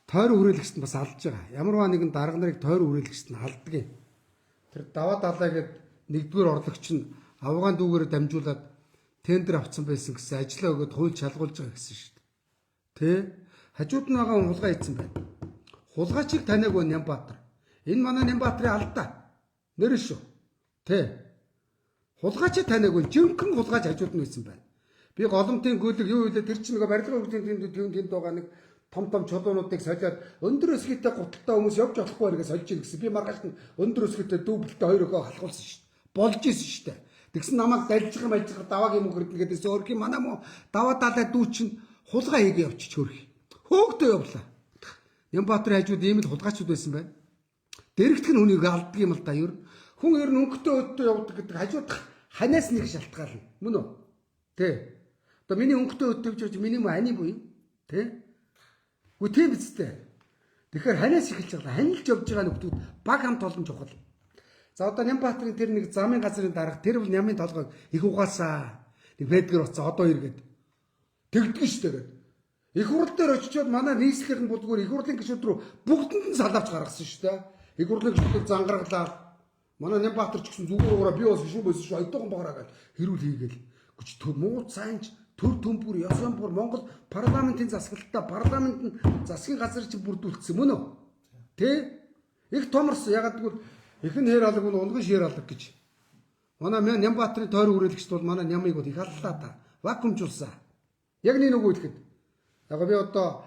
тойрон хүрээлэгчд бас алдж байгаа. Ямарваа нэгэн дарга нарыг тойрон хүрээлэгчд нь алддаг. Тэр даваа далаа гээд нэгдүгээр орлогч нь Афган дүүгээр дамжуулаад тендер авсан байсан гэсэн ажлаа өгөөд хууль шалгуулж байгаа гэсэн шүү дээ. Тэ? Хажууд нь байгаа хүн хулгай хийсэн байна. Хулгайчийг таниагүй Нямбаатар. Энэ манай Нямбаатарын алдаа. Нэр шүү. Тэ? Хулгайч таниагүй жинхэнэ хулгайч хажууд нь байсан байна. Би голомтын гүйлэг юу вэ? Тэр чинь нөгөө барилгын хөгжлийн тэнд байгаа нэг том чулуунуудыг солиод өндөр өсгийтэй гуталтай хүмүүс явж болохгүй хэрэгээ сольж ийн гэсэн. Би маргааш нь өндөр өсгийтэй дүүбэлтэй хоёр өгөө халахулсан шүү дээ. Болж исэн шүү дээ. Тэгсэн намайг дальжих даваагийн мөнгө өрдөн гэдээс өөрхийн манай мó даваа далай дүү чинь хулгай хийгээ явчих хөрх. Хөөгдөө явлаа. Нямбаатарын хажууд ийм л хулгайчуд байсан байна. Дэрэгдэх нь хүнийг алддаг юм л да ер. Хүн ер нь өнгөтэй өдөө явдаг гэдэг хажууд ханаас нэг шалтгаална. Мөн үү? Тэ. Одоо миний өнгөтэй өдөө гэж миний мө ани буй. Тэ. Үгүй тийм биз дээ. Тэгэхээр ханаас эхэлж байгаа. Ханилж явж байгаа нөхдүүд баг хамт олон чухал. За одоо Нямбаатарын тэр нэг замын газрын дарга тэр бол нямын толгойг их угаасаа. Нэг бэдгэр уцаа одоо иргээд. Тэгдэж штэ гээд. Их хурл дээр очичоод манай нийслэлийн булгуур их хурлын гишүүд рүү бүгдэнд нь салавч гаргасан штэ. Их хурлын гишүүд зангаргалаа. Манай Нямбаатар ч гэсэн зүгээр уураа би бас шүү байсан шүү айтайхан багараа гэж хэрүүл хийгээл. Гүч муу цаанч төр төмпөр ёсон бүр Монгол парламентын засаглалтаа парламентын засгийн газар чинь бүрдүүлсэн мөн үү? Тэ? Их томорсон ягаад гэвэл ихэнх хэр алга бол унган шир алга гэж. Манай Нямбаатарын тойр үрэлэгчд бол манай нямыг бол их аллаа та. Вакуумжуулсан. Яг нэг үгөө хэлэхэд. Яг би одоо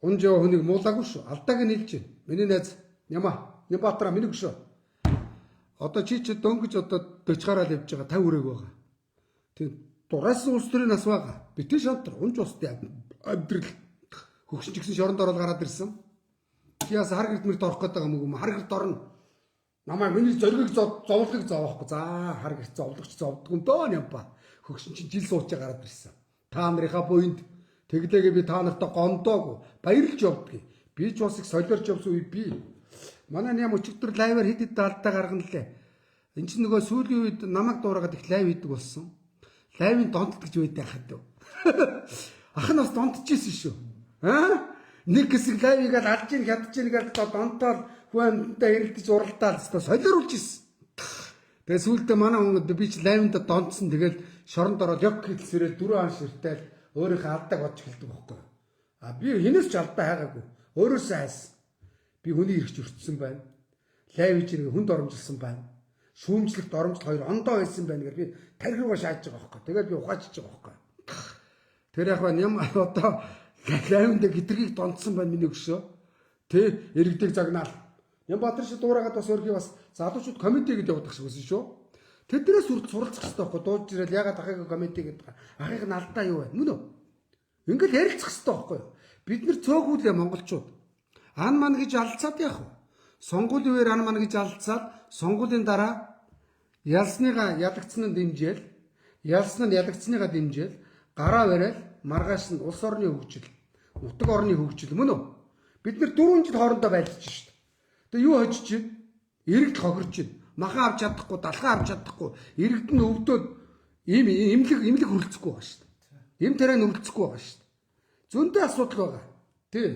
унжаа хүнийг муулаагүй шүү. Алдааг нь хэлж байна. Миний найз Нямбаатараа миний гүшөө. Одоо чи дөнгөж одоо 40 гараа л явж байгаа 50 хүрээг байгаа. Тэг дураас улс төрийн нас байгаа. Битэн шантар унж устай амьдрал хөгшин ч гэсэн шоронд ороод гараад ирсэн. Кияс хар гэрдмэрд орох гэдэг юм уу? Хар гэрд орно. Намаа миний зоригийг зовлохыг зовоохгүй. За хар гэрд зовлогч зовдгүй дөө Нямба. Хөгшин чинь жил суучаа гараад ирсэн. Та нарынхаа буйнд тэглээгээ би та нартай гондоогүй. Баярлж явдгийг. Би ч бас их солиорч явсан үе би. Манай ням өчигдөр лайваар хэд алдаа гаргана лээ. Энд чинь нөгөө сүүлийн үед намайг дуурайгаад их лайв хийдэг болсон. Лайвын донтд гэж байдаг хаад. Ах нь бас донтчихсэн шүү. Аа? Нэг хэсэг лайвыгаа алж ийн хядж ийн гэж донтоод хүнтэй хэрэлдэж уралдаал хэвээр солиоруулж ирсэн. Тэгээ сүүлдээ манай хүн би ч лайвнда донтсон тэгэл шоронд ороод яг хэлсэрэл 4 ан ширтэл өөрийнхөө алдааг бодж эхэлдэг байхгүй. А би хинээс ч алдаа хайгаагүй. Өөрөөсөө хайсан. Би хүний ирж өртсөн байна. Лайв хийж нэг хүнд оромжилсан байна. Шүүмжлэгт оромжлол хоёр ондоо байсан байна гэж би тархиугаа шааж байгаа байхгүй. Тэгээд би ухаачиж байгаа байхгүй. Тэр яг ням одоо лайвнда гитргийг донтсон байна миний өшөө. Тэ иргэдэг загнаал. Нямбаатар шиг дуурайгаад бас өөрхий бас залуучууд комеди гэдэг явагдах шиг байсан шүү. Тэднээс суралцах хэрэгтэй байхгүй. Дууж ирэл ягаад ахыг комеди гэдэг. Ахыг нь алдаа юу вэ? Мөн үү? Ингээл ярилцах хэрэгтэй байхгүй. Бид нэр цөөхүүлээ монголчууд. Ан ман гэж алдцаад яах вэ? Сонгуулийн үеэр ан ман гэж алдцаад сонгуулийн дараа ялсныгаа ядагдсан нь дэмжээл, ялсан нь ядагдсныгаа дэмжээл, гараа барайл, маргааш нь улс орны хөгжил, нутаг орны хөгжил мөн үү? Бид нэр 4 жил хоорондоо байлж шүү дээ. Тэгээ юу хожиж чинь? Иргэд хохирч чинь. Махан авч чадахгүй, далхан авч чадахгүй, иргэд нь өвдөөд имлэг хөрөлцөхгүй байгаа шүү дээ. Им тэрэн хөрөлцөхгүй байгаа шүү дээ. Зөндөө асуудал байгаа. Тий.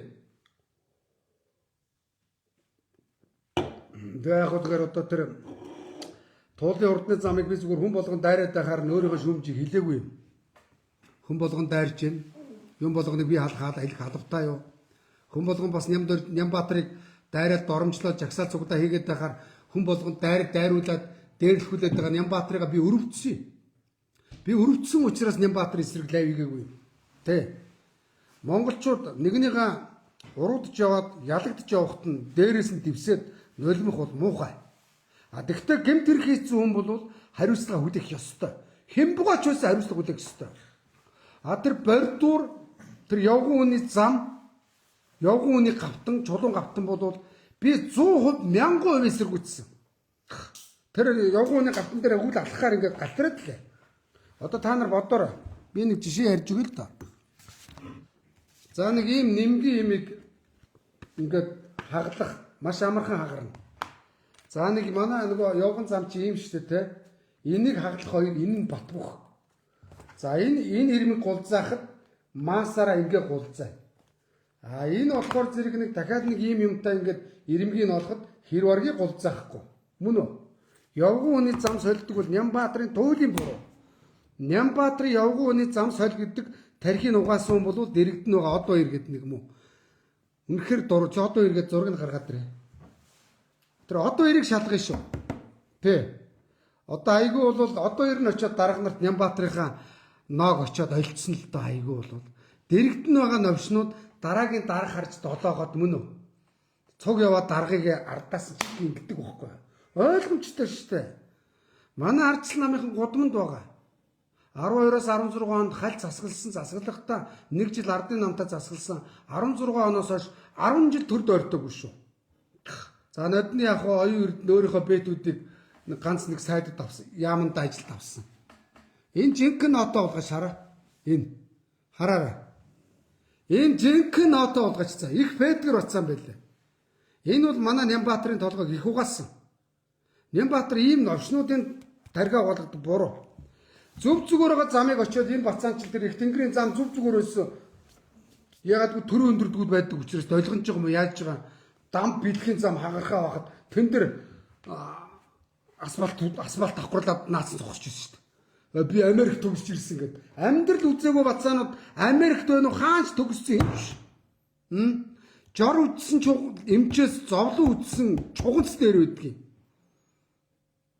Тэгээ яг үгээр одоо тэр туулын урдны замыг би зүгээр хүн болгон дайраад байхаар өөрийнхөө шүүмжийг хэлээгүй юм. Хүн болгон дайрж гин. Юм болгоныг би халахад хэлэх халавтаа юу. Хүн болгон бас Нямбаатарыг дайраад доромжлоод жагсаал цугдаа хийгээд байхаар хүн болгон дайруулад дээрлэхүүлээд байгаа Нямбаатарыг би өрөвдсөн. Би өрөвдсөн учраас Нямбаатар эсрэг лайв хийгээгүй. Тэ. Монголчууд нэгнийгээ уруудж яваад ялагдж явахт нь дээрээс нь дэвсээд нулимх бол муухай. А тэгвэл гэмт хэрэг хийсэн хүн бол хариуцлага хүлээх ёстой. Хэн бугаач байсан хариуцлага хүлээх ёстой. А тэр бордуур тэр явган хүний зам явган хүний гавтан чулуун гавтан бол би 100% 1000% эсэргүүцсэн. Тэр явган хүний гавтан дээр үл алхахаар ингээд галтраад лээ. Одоо та нар бодоорой. Би нэг жишээ ярьж өгье л да. За нэг ийм нэмгийн имийг ингээд хаглах маш амархан хагарна. За нэг манай нөгөө явган зам чи ийм шүү дээ те. Энийг хаглах хоёр энэ нь бат бөх. За энэ хэрмэг гулзаахад маасаараа ингээд гулзаа. А энэ болохоор зэрэг нэг дахиад нэг ийм юмтай ингээд ирэмгийг нь олоход хэр баргийг гулзаахгүй. Мөн үү? Явган хүний зам солидог бол Нямбаатарын туйлын буруу. Нямбаатарын явган хүний зам солих гэдэг тархийг угаасан бол дэрэгдэн байгаа од баяр гэдэг нэг юм уу. Үнэхээр дурж од баяр гэдэг зургийг гаргаад ирээ. Тэр од баярыг шалгая шүү. Тэ. Одоо айгүй бол од баяр нь очиод дарга нарт Нямбаатарынхаа ноог очиод олцсон л доо айгүй бол. Дэрэгдэн байгаа новшнууд дараагийн дарга харж долоогоод мөн үү. Цуг яваад даргыг ардаас чинь ингэдэг байхгүй. Ойлгомжтой шүү дээ. Манай ардчил намынхан гудамд байгаа. 12-оос 16 онд халь засаглахдаа 1 жил ардын намтаа засагласан 16 оноос хойш 10 жил төр дойртоогүй шүү. За нодны яг оюун эрдэнэ өөрийнхөө бэтүүдийг ганц нэг сайдд авсан. Яаманд ажилд авсан. Энэ жинхэнэ нотоо болгож хараа. Энэ хараарай. Энэ жинхэнэ нотоо болгож цаа. Их Петр утсан байлээ. Энэ бол манай Нямбаатарын толгойг их угаасан. Нямбаатар ийм новшнуудын тархиа болгодог буруу. Зөв зүгөөрөө замыг очиод энэ Бацаанчил дээр их тэнгэрийн зам зөв зүгөөрөөс ягаад төрөө өндөрдгүүд байдаг учраас ойлгомж байгаа юм яаж байгаа дам бэлгийн зам хагарахаа байхад тэн дээр асфальт давхарлаад наасан зогсож ирсэн шүү дээ. Би Америк төгсөж ирсэн гэдэг. Амьдрал үзээгүй Бацаанууд Америкт байна уу хаанч төгссөн юм биш. Жор үдсэн эмчээс зовлон үдсэн чуганц дээр байдгийг.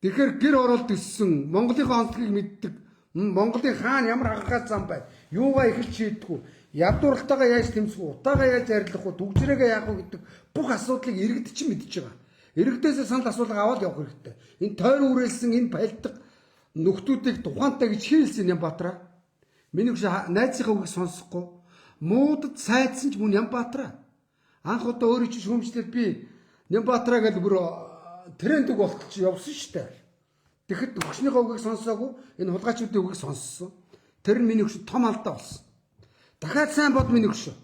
Тэгэхээр гэр оролт өссөн Монголынхаа онцлогийг мэддэг. Монголын хаан ямар хагахаа зам бай. Юугаа эхэлж шийдэх үү? Ядууралтайгаа яаж тэмцэх үү? Утаагаа яаж арилгах үү? Түгжрээгээ яах вэ гэдэг бүх асуудлыг иргэд чинь мэдж байгаа. Иргэдээс санал асуулга аваад явах хэрэгтэй. Энэ тойр үрэлсэн энэ байлдаг нөхдүүдийг тухаантай гэж хийлсэн Нямбаатараа. Миний хөш найзынхаа үгийг сонсохгүй. Муудад сайдсан ч мөн Нямбаатараа. Анх удаа өөрөө чи шүүмжлээд би Нямбаатараа гэж бүр трендг болтолч явсан шүү дээ. Тэгэхэд өгчнийхээ үгийг сонсоогүй энэ хулгайчдын үгийг сонссон. Тэр нь миний хөш том алдаа болсон. Дахиад сайн бод миний хөш.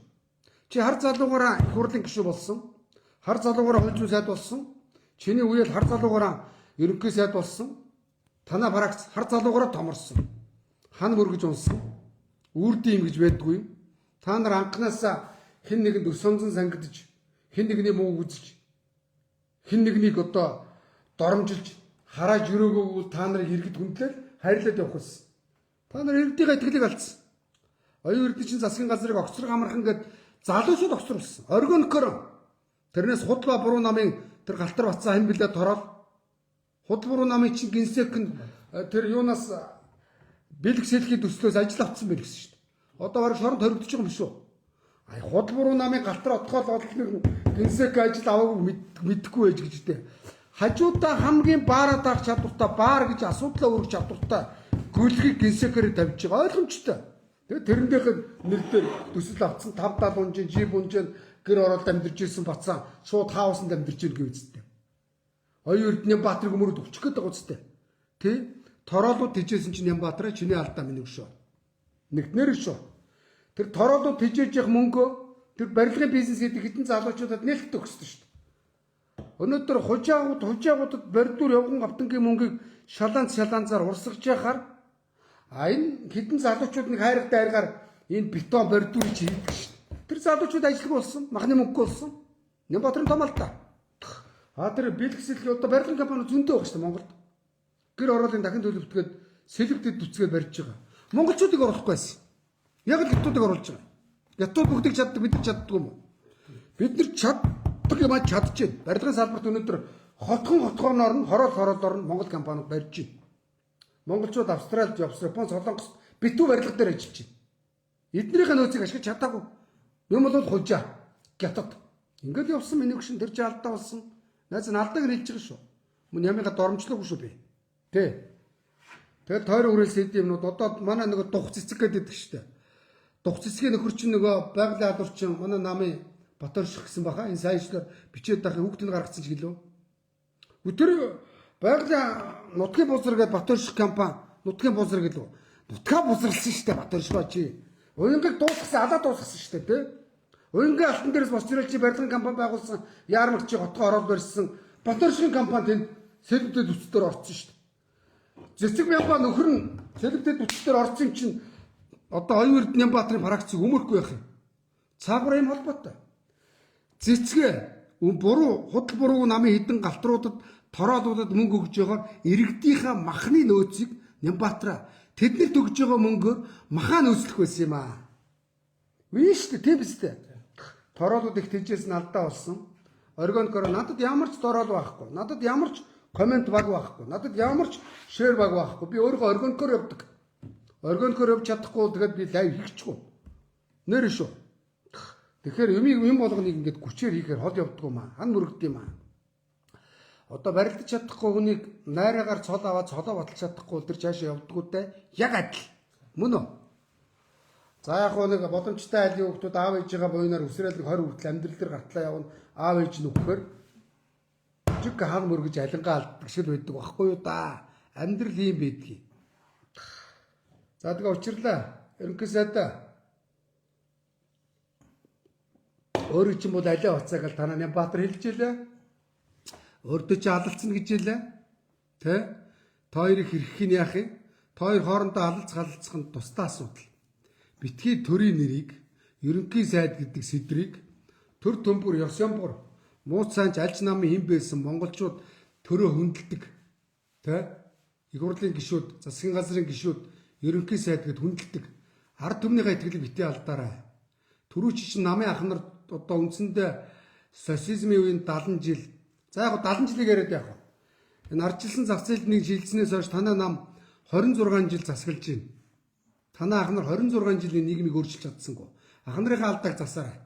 Чи хар залуугаараа их хурлын гишүү болсон. Хар залуугаараа хонь зүүн сайд болсон. Чиний үеэл хар залуугаараа ерөнхий сайд болсон. Танаа барагц хар залуугаараа томорсон. Хан мөргөж унсан. Үрдэм гэж байдгүй юм. Та нар анханасаа хэн нэгэнд өсөмзөн сангидж, хэн нэгний муу үзэж, хэн нэгнийг одоо доромжилж харааж өрөөгөө та нарыг иргэд хүндлэл хайрлаад явах гэсэн. Та нар иргэдийн итгэлийг алдсан. Оюун эрдэнэ чинь засгийн газрыг огцрог амархан гэд залуучууд огцруулсан. Оргонкор. Тэрнээс худлаа буруу намын тэр галтар бацаа хэн билээ тороод худал буруу намын чинь гинсек нь тэр юунаас бэлэг сэлхийн төслөөс ажил авсан байл гэсэн шүү дээ. Одоо бараг шоронд хоригдож байгаа юм биш үү? Худал буруу намын галтар отгоол одлыг гинсек ажил аваагүй мэдэхгүй байж гэж дээ. Хажуудаа хамгийн баараа даах чадвартай баар гэж асуудлаа өргөх чадвартай гүйлгийг гинсекээр тавьж байгаа ойлгомжтой. Тэгээ тэрнийх нэр дээр төсөл авцсан 5-70 унжин жип унжин гэр оролт амьдарч ирсэн Бацаан шууд хаусанд амьдарч ирэх үстэй. Оюун эрдэнэ Нямбаатарыг өмөрөд өвчих гээд байгаа үстэй. Тэ? Тороолууд тэжээсэн чинь Нямбаатараа чиний алдаа миний өшөө. Нэгтнэр шүү. Тэр тороолууд тэжээж явах мөнгөө тэр барилгын бизнес гэдэг хэдэн залуучуудад нээлттэй өгсөн шүү дээ. Өнөөдөр хужаагуудад бордуур явган автангийн мөнгийг шалаанцаар урсгаж яхаар энэ хэдэн залуучууд нэг хайртай аргаар энэ бетон бордуурыг хийдэг шүү дээ. Тэр залуучууд ажилгүй болсон, махны мөнгө болсон. Нямбаатарын том алдаа. Тэр бэлгэсэл одоо барилгын компани зөндөө байгаа шүү дээ Монголд. Гэр ороолын дахин төлөвлөлтгээд сэлбэдэд дүцгээд барьж байгаа. Монголчуудыг оруулахгүй байсан. Яг л хятадуудыг оруулж байгаа. Хятад бүгдийг чаддаг, бид нар чаддгүй юм уу? Бид нар чаддаг юм аа чадчихээн. Барилгын салбарт өнөөдөр хотгоор орно, хороол орно Монгол компаниуд барьж байна. Монголчууд Австралид, Японд, Солонгост битүү барилга дээр ажиллаж байна. Эднэрийн нөөцийг ашиглаж чадаагүй. Юм бол хужаа, Хятад. Ингээд явсан миний гүшин тэр чинь алдаа болсон. Найз нь алдааг хэлж байгаа шүү. Мөн ямига доромжлоогүй шүү би. Тэ. Тэгэл тойр үрэлс хэд юмнууд одоо манай нөгөө дух цэцэг гэдэг шүү дээ. Дух цэцгийн нөхөр чинь нөгөө байгалийн алуурчин манай намын Батөрших гэсэн баха энэ сайжлаар бичээд дахин хүүхдийг гаргацсан ч гэлөө. Өтөр байгалийн нутгийн бузар гэдэг Батөрших компани нутгийн бузар гэлөө. Нутгаа бузарлсан шүү дээ Батөрших чи. Уянгийг дуусгасан алаа дуусгасан шүү дээ тэ. Уянгийн алтан дээрээс босч ирэл чи барилгын компани байгуулсан яармагч чи хотгоо ороод барьсан Батөршихын компани тэнд сэлбэдэд үстээр орсон шүү дээ. Зэцэг Нямбаа нөхөр нь сэлбэдэд үстээр орсон юм чинь одоо оюун эрдэнэ Нямбаатарын парагцыг өмөрөхгүй байх юм. Цаагаараа юм холбоотой. Зэцгээ буруу худал буруу намын хідэн галтруудад тороолуудад мөнгө өгж байгаа иргэдийнхаа махны нөөцийг Нямбаатараа тэднэрт өгж байгаа мөнгөөр махаа нөөцлөх байсан юм аа. Үгүй шүү дээ, тийм биз дээ. Тороолууд их тэжээс нь алдаа болсон. Органикоор надад ямар ч дороол байхгүй. Надад ямар ч комент баг байхгүй. Надад ямар ч шеэр баг байхгүй. Би өөрөө органикоор явдаг. Органикоор явж чадахгүй тэгээд би лайв хийчихгүй. Нэр шүү. Тэгэхээр юм болгоныг ингээд хүчээр хийхээр хол явдггүй маа. Хан мөрөгд юм аа. Одоо барилдаж чадахгүй хүнийг найраагаар цол аваад цолоо баталж чадахгүй тэр цаашаа явдггүйтэй яг адил. Мөн үү? За яг нэг боломжтой айлын хүүхдүүд аав ээжигээ буйнаар өсрөөл 20 хүртэл амьдрал дээр гартлаа явна. Аав ээж нь өгөхөр жиг хан мөргөж алингаа алддаг шиг байдаг байхгүй юу да. Амьдрал ийм байдгийг. За тэгээ учирлаа. Ерөнхий сайдаа өөрөө ч юм бол алиа уцааг л танаа Нямбатар хэлж илээ. Өөртөө чи алалцсан гэж илээ. Тэ? Та хоёрыг хэрхэн яах юм? Та хоёр хоорондоо алалцах нь тусдаа асуудал. Битгий төрийн нэрийг, ерөнхий сайд гэдэг сэдрийг төр төмбөр ёс ямбар мууц цаанч альж намын хэн байсан монголчууд төрөө хүндэлдэг. Тэ? Их хурлын гишүүд, засгийн газрын гишүүд ерөнхий сайд гэд хүндэлдэг. Ард түмнийхээ итгэлийг битээ алдаарай. Түрүүч чинь намын ах нар одоо үндсэндээ социализмын үеийн 70 жил. За яг 70 жилийг яриад яах вэ? Энэ ардчилсан зах зээлд нэг жилснээс хойш танаа нам 26 жил засаглаж байна. Танаа ах нар 26 жилийн нийгмийг өөрчилж чадсангүй. Ах нарын алдааг засаарай.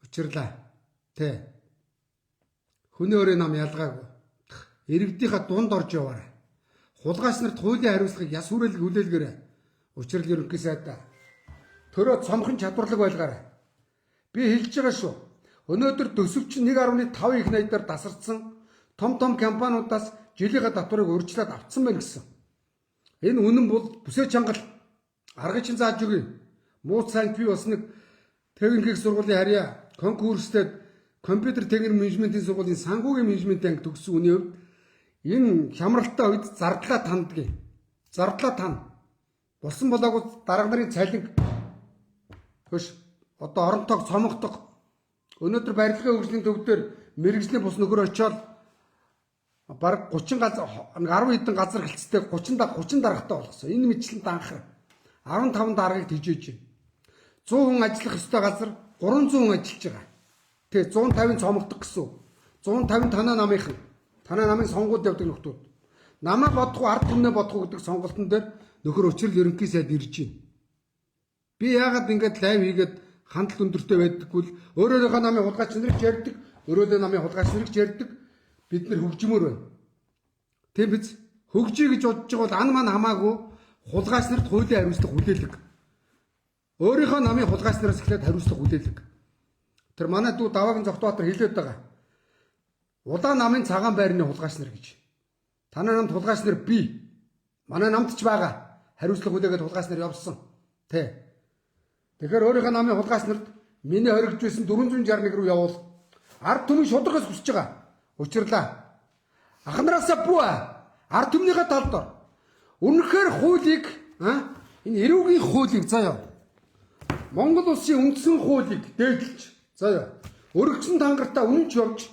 Учирлаа. Тэ. Хүний өрөө нам ялгаагүй. Иргэдийнхаа дунд орж яваарай. Хулгайч нарт хуулийн хариуцлагыг яс хүрээлэг хүлээлгээрэй. Учрал ерөнхий сайдаа. Төрөө цомхон чадварлаг байлгаарай. Би хэлж байгаа шүү. Өнөөдөр төсөвч 1.5 их найдаар тасарсан том компаниудаас жилийнхаа татварыг урьдчилаад авцсан байна гэсэн. Энэ үнэн бол бүсээ чангал аргачин зааж өгье. Мууц цаанч би бас нэг техникийн сургуулийн харьяа конкурстэд компьютер техник менежментийн сургуулийн санхүүгийн менежмент анги төгссөн үний хувьд энэ хямралтай үед зардлаа танддаг. Зардлаа тань. Болсон болоогүй дарга нарын цалин хөш одоо оронтойг цомогдох. Өнөөдөр барилгын хөгжлийн төвдөр мэрэгжлийн бус нөхөр очиод бараг 30 газар 10 хэдэн газар хэлцтэй 30 даргатай болгосон. Энэ мэтлэн данхар 15 даргаыг тижээж байна. 100 хүн ажиллах ёстой газар 300 хүн ажиллаж байгаа. Тэгээ 150 цомогдох гэсэн. 150 танаа намынхан. Танаа намын сонгуульд явдаг нөхдүүд. Намаа бодох уу ард түмнээ бодох уу гэдэг сонголтон дээр нөхөр учрал ерөнхий сайд ирж байна. Би яагаад ингэж лайв хийгээд хандлт өндөртэй байдаггүй л өөрөөрийнхөө намын хулгайч нарыг ярьдаг, өөрөөдөө намын хулгайч нарыг ярьдаг. Бид нар хөгжмөр байна. Тийм биз? Хөгжиж гэж бодож байгаа бол ан ман хамаагүй хулгайч нарт хуулийн хариуцлага хүлээлэг. Өөрийнхөө намын хулгайч нараас эхлээд хариуцлага хүлээлэг. Тэр манай дүү Даваагийн Зогтбаатар хэлээд байгаа. Улаан намын цагаан байрны хулгайч нар гэж. Танай намд хулгайч нар би. Манай намд ч байгаа. Хариуцлага хүлээгээд хулгайч нар явсан. Тэ. Тэгэхээр өөрийнхөө намын хулгайч нарт миний хоригдж байсан 461 руу явуул. Ард түмэн шударгаас хүсэж байгаа. Учирлаа. Ахнараасаа бүү. Ард түмнийхээ талд ор. Үнэхээр хуулийг энэ эрүүгийн хуулийг заяа. Монгол улсын үндсэн хуулийг дээдлж заяа. Өргөцсөн тангартаа үнэнч явж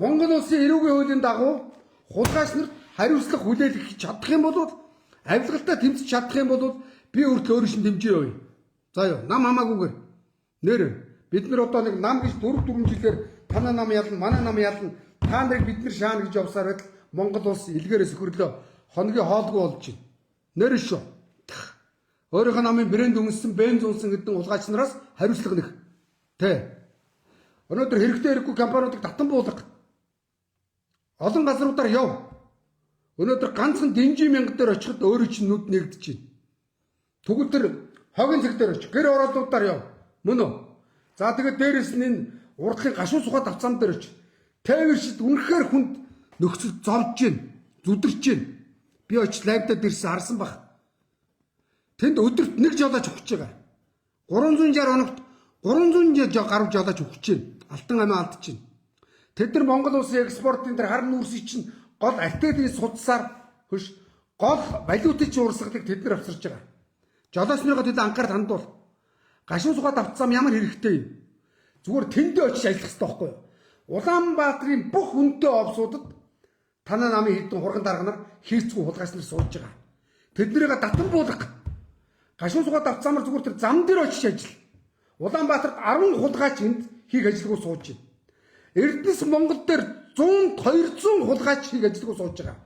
Монгол улсын эрүүгийн хуулийн дагуу хулгайч нарт хариуцлага хүлээлгэх чадах юм бол авилгалтай тэмцэж чадах юм бол би өөртөө өөрийн шин дэмжээ явъя. Заяа. Нам хамаагүйгээр нэр бид нар одоо нэг нам гэж 4 жилээр танаа нам ялна, манай нам ялна. Та нарыг бид нар шаана гэж явсаар байтал Монгол улс илгээрээс өрлөө хоногийн хоолгүй болж байна. Нэр шүү. Өөрийнхөө намын брэнд үнсэн, бенз үнсэн гэдэг улгайч нараас хариуцлага нэх. Тэ. Өнөөдөр хэрэгтэй хэрэггүй компаниудыг татан буулга. Олон газруудаар яв. Өнөөдөр ганцхан Дэнжи мянга дээр очиход өөрөө чинь нүд нэгдэж байна. Тэгвэл тэр хогийн цаг дээр очих. Гэр ороолуудаар яв. Мөн үү? За тэгээд дээрэс нь энэ урдлын гашуун сухад авцаан дээр очих. Тээвэршид үнэхээр хүнд нөхцөл зовж байна. Зүдэрч байна. Би очиж лайвдад ирсэн харсан баг. Тэнд өдөрт нэг жолооч өгч байгаа. 360 хоногт 300 гаруй жолооч өгч байна. Алтан амиа алдж байна. Тэд нар Монгол улсын экспортын дээр харин нүрсийг чинь гол артелийн судсаар хөш гол валютын чинь урсгалыг тэд нар авчирч байгаа. Жолооч нарыг тэд анхаарал хандуул. Гашуун сухад авцсан ямар хэрэгтэй юм? Зүгээр тэндээ очиж ажиллах хэрэгтэй байхгүй юу? Улаанбаатарын бүх хүнтэй овсуудад танаа намын хэдэн хурган дарга нар хийцгүй хулгайч нар сууж байгаа. Тэднийг татан буулга. Гашуун сухад авцаамар зүгээр тэр зам дээр очиж ажил. Улаанбаатарт 10 хулгайч энд хийх ажилгүй сууж байна. Эрдэнэс Монгол дээр 100 200 хулгайч хийх ажилгүй сууж байгаа.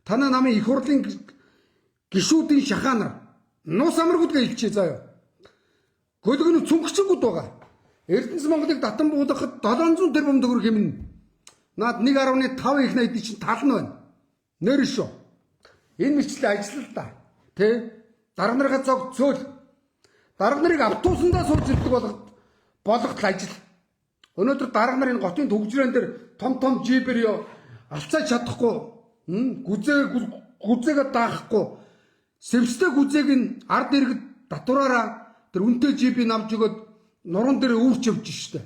Танаа намын их хурлын гишүүдийн шахаанаар нус амаргуудгаа илчээ заяа. Гөлгөн цүнхчэнгүүд байгаа. Эрдэнэс Монголыг татан буулгахад 700 тэрбум төгрөг хэмнэ. Наад 1.5 их найдын чинь тал нь байна. Нэр шүү. Энэ мэтлээ ажиллал та. Тэ? Дарга нарыг зог цөөл. Дарга нарыг автобусандаа сууж ирдэг болгох ажил. Өнөөдөр дарга нар энэ готын төгжрэн дээр том жибэр алцаж чадахгүй, гүзээгээ даахгүй, сэвстэй гүзээг нь ард иргэд татвараараа тэр үнэтэй жибийг авч өгөөд нуруунд дээр өвч явж штэ.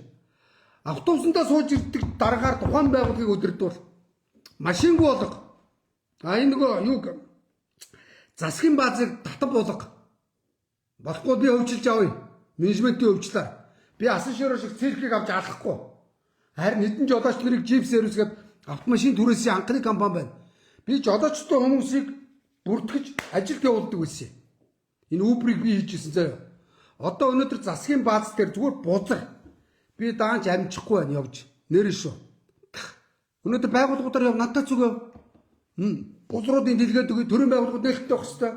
Автобусандаа сууж ирдэг дараагаар тухайн байгууллагыг өдөрдвөл машингүй болго. Энэ нөгөө юу засгийн баазыг татав болго. Болохгүй би өвчлж авъя. Менежментийн өвчлээ. Би асан шороо шиг циркийг авч алахгүй. Харин хэдэн жолооч нарыг жип сервисгээд автомашин түрээсийн анхны компани байна. Би жолоочтой хүмүүсийг бүртгэж ажилд явуулдаг байсан. Энэ Uber-ыг би хийжсэн заяа. Одоо өнөөдөр засгийн бааз дээр зүгээр бузар. Би даанч амжихгүй байна явж. Нэр шүү. Өнөөдөр байгууллагуудаар яв надад зүг яв. Бузруудын дэлгээд өгөө төрийн байгууллагууд нээлттэй байх хэвээр.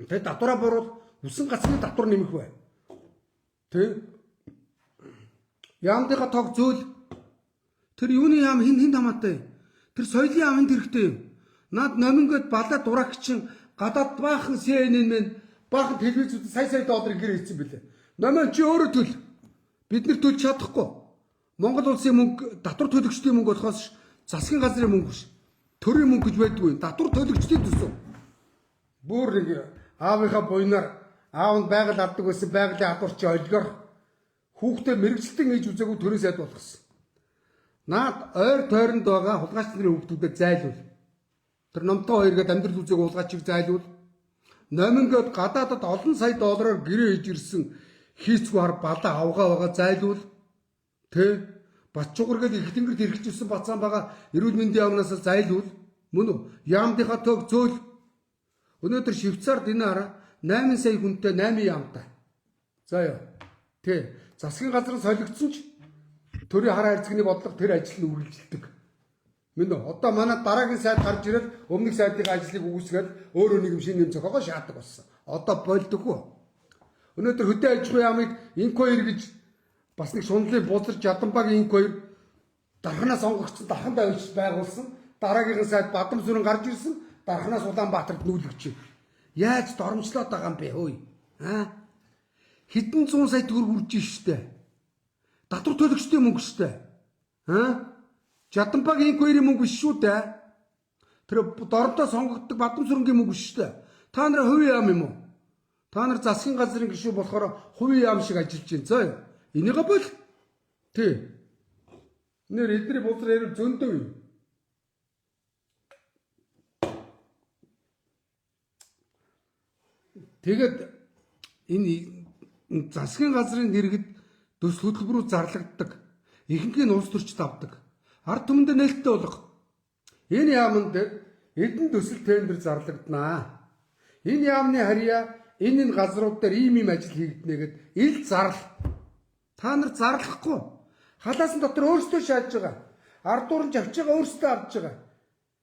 Тэ татвараа буруул үсэн гацны татвар нэмэх бай. Тэ яамдынхаа тог зөөл тэр юуны яам хин хамаатай. Тэр соёлын яам энд хэрэгтэй юм. Наад номингод балаа дурагчин гадаад баахан CNN мэн баахан телевизүүд сая доллар гэр хийсэн бэлээ. Номон чи өөрөө төл. Бид нар төлж чадахгүй. Монгол улсын мөнгө татвар төлөгчдийн мөнгө болохоос засгийн газрын мөнгө биш. Төрийн мөнгө гэж байдгүй. Татвар төлөгчдийн төсөв. Бүр нэг аавынхаа буйнаар аав нь байгаль авдаг байсан байгалийн хадварч олгоор хүүхдээ мэрэгчлэн ээж үзээгүй төрөөс яд болгосон. Наад ойр тойронд байгаа хулгайч нарын хүүхдүүдэд зайлуул. Тэр номтой хоёргээд амьдрал үзээгүй хулгайчийг зайлуул. Номингод гадаадад олон сая доллараар гэрээ хийж ирсэн хийцгүй хар балаа авгаа байгаа зайлуул. Тэ бат чугаргээд их тэнгэрт хэрэгжүүлсэн бацаан байгаа эрүүл мэндийн яамнаас зайлуул. Мөн үү? Яамдынхаа төг зөөл. Өнөөдөр Швейцард энэ араа 8 сая хүнтэй 8 яамтай. За ёо. Тэ засгийн газар солигдсон ч төрийн хараа харьцагны бодлого тэр ажил нь үргэлжилдэг. Мөн үү? Одоо манай дараагийн сайд гарч ирэл өмнөх сайдын ажлыг үүсгээд өөрөө нэг юм шинэ юм зохиогоо шаадаг болсон. Одоо болдоггүй. Өнөөдөр хөдөө аж ахуйн яамыг инквайр гэж бас нэг шунлын бузар Жаданбагийн инквайр дарханаас онгогдсон дархан давилж байгуулсан. Дараагийн сайд Бадамсүрэн гарч ирсэн. Дарханаас Улаанбаатарт нүүлгэж. Яаж доромжлоод байгаа юм бэ хөөе? Хэдэн зуун сая төгрөг үрж штэ. Татвар төлөгчдийн мөнгө штэ. Жаданбагийн инквайрийн мөнгө биш шүү дээ. Тэр дордоо сонгогддог Бадамсүрэнгийн мөнгө биш штэ. Та нар хувийн яам юм уу? Та нар засгийн газрын гишүү болохоор хувийн яам шиг ажиллаж байна. Зөө. Энийгээ бол тий. Нэр эдний бузар ярил зөндөө юм. Тэгээд энэ засгийн газрын нэргэд төс хөтөлбөрүүд зарлагддаг. Ихэнх нь улс төрчид авдаг. Ард түмэндээ нээлттэй болох. Энэ яамн дээр эдэн төсөл тендер зарлагдана. Энэ яамны харьяа энэ газрууд дээр ийм ажил хийгднэ гэд ил зарл. Та нар зарлахгүй. Халаасан дотор өөрсдөө шааж байгаа. Ард дуран авч байгаа өөрсдөө авч байгаа.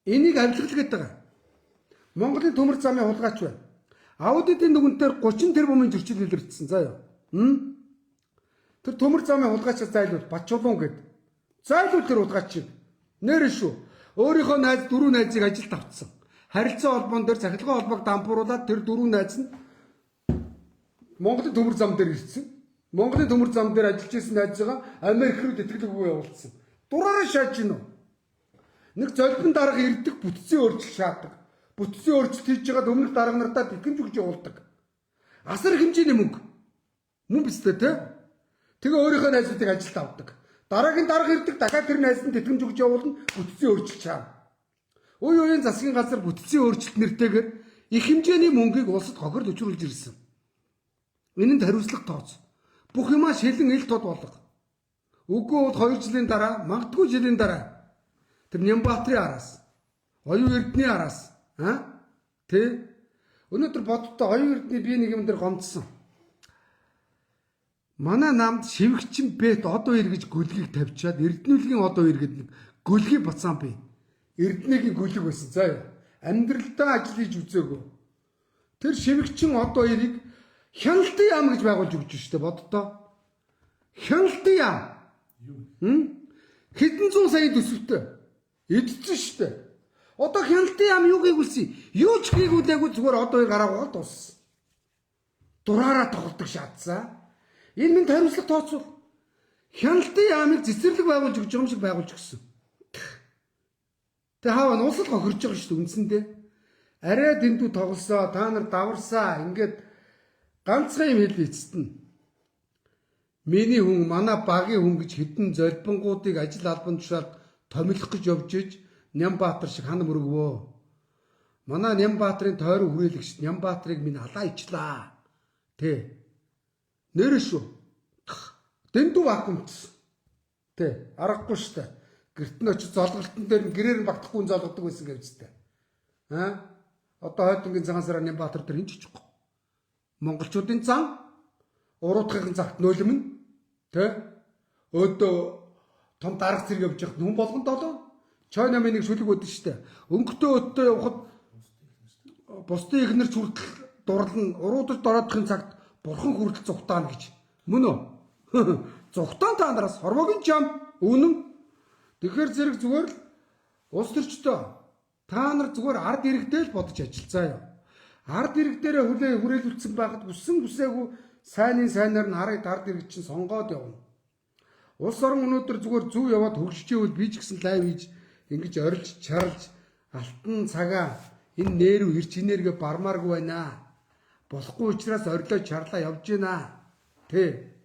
Энийг авилгалгээд байгаа. Монголын төмөр замын хулгайч байна. Аудитын дүгнэлтээр 30 тэрбумын зөрчил илэрсэн заяа. Тэр төмөр замын хулгайчаас зайлуул Батчулуун гэд. Зайлуул тэр хулгайч. Нэр шүү. Өөрийнхөө найз дөрөв найзыг ажилд авцсан. Харилцаа холбоон дээр цахилгаан холбоог дампууруулад тэр дөрөв найз нь Монголын төмөр зам дээр ирсэн. Монголын төмөр зам дээр ажиллаж исэн найзгаа Америк руу тэтгэлгүй явуулсан. Дураараа шааж гинөө. Нэг золбин дарга ирдэг бүтцийн өөрчлөлт шаадаг. Бүтцийн өөрчлөлт хийж байгаад өмнөх дарга нартаа тэтгэмж өгч явуулдаг. Асар хэмжээний мөнгө. Мөн биз дээ те? Тэгээ өөрийнхөө найзуудыг ажилд авдаг. Дараагийн дарга ирдэг дахиад тэр найз нь тэтгэмж өгч явуулна бүтцийн өөрчлөлт чаана. Үй уян засгийн газар бүтцийн өөрчлөлт нэртэйгээр их хэмжээний мөнгийг улсад хохирол өчрүүлж ирсэн. Энэнд хариуцлага тооц. Бүх юмаа шилэн ил тод болго. Үгүй бол 2 жилийн дараа, магадгүй жилийн дараа тэр Нямбаатарын араас, оюун эрдний араас, Тэ? Өнөөдөр боддоо оюун эрдний би нэг юм дээр гомдсон. Манай намд шивгчин бет одоо эргэж гөлгийг тавьчаад Эрдэнэлгийн одоо эргээд нэг гөлгийг бацаан бий. Эрдэнэгийн гөлөг байсан. За яа. Амьдралдаа ажил хийж үзээгөө. Тэр шивгчин одоо эрийг хяналтын яам гэж байгуулж өгч штэ боддоо. Хяналтын яам. Хэдэн зуун сая төсөвтэй. Эдцэн штэ. Одоо хяналтын яам юу хийгүүлсэн? Юу ч хийгүүлээгүй зүгээр одоо гараагаа дууссан. Дураараа тоглодог шаардсан. Энэ минь хариуцлага тооцвол хяналтын яамыг цэцэрлэг байгуулж өгч байгаа юм шиг байгуулж өгсөн. Тэ хаав нь усал хохирж байгаа шүү дээ үндсэндээ. Арай дэндүү тоглосоо, та нар даварсаа ингээд ганцхан юм хэлээ эцэст нь. Миний хүн, манай багийн хүн гэж хэдэн золбингуудыг ажил албан тушаалд томилох гэж явж иж Нямбаатар шиг хана мөрөгвөө. Манай Нямбаатарын тойрон хүрээлэгч Нямбаатарыг минь алаа ичлаа. Тэ. Нэрэ шүү. Дэндүү вакуумчсан. Тэ. Аргагүй штэ. Гэрт нь очиж золголтон дээр нь гэрээр нь багтахгүй золгодог байсан гэвчтэй. Одоо хойдонгийн цагаансараа Нямбаатар дээр хинч очихгүй. Монголчуудын зам уруудхын цагт нулимн. Тэ. Өөдөө том дарга зэрэг явж явахад хүн болгонд долоо. Чойно минь нэг шүлэг өдөн штэ. Өнгөтэй өдөө явахад бусдын ихнэр хүртэл дурлан уруудад дороодхын цагт бурхан хүртэл зүгтаана гэж. Мөн үү? Зүгтаан та нараас хормогийн жам үнэн. Тэгэхээр зэрэг зүгээр л улс төрчтэй та нар зүгээр ард иргэдээ л бодож ажиллацаа юу. Ард иргэдээрээ хүрээлүүлсэн байхад хүссэн хүсээгүй сайнаар нь ард иргэд чинь сонгоод явна. Улс орон өнөөдөр зүгээр зүв яваад хөгжиж ивэл би ч гэсэн лайв хийж ингэж орилж чарлж алтан цагаа энэ нэрв ирч энерги бармааргүй байна. Болохгүй учраас орилоо чарлаа явж байна. Тэ.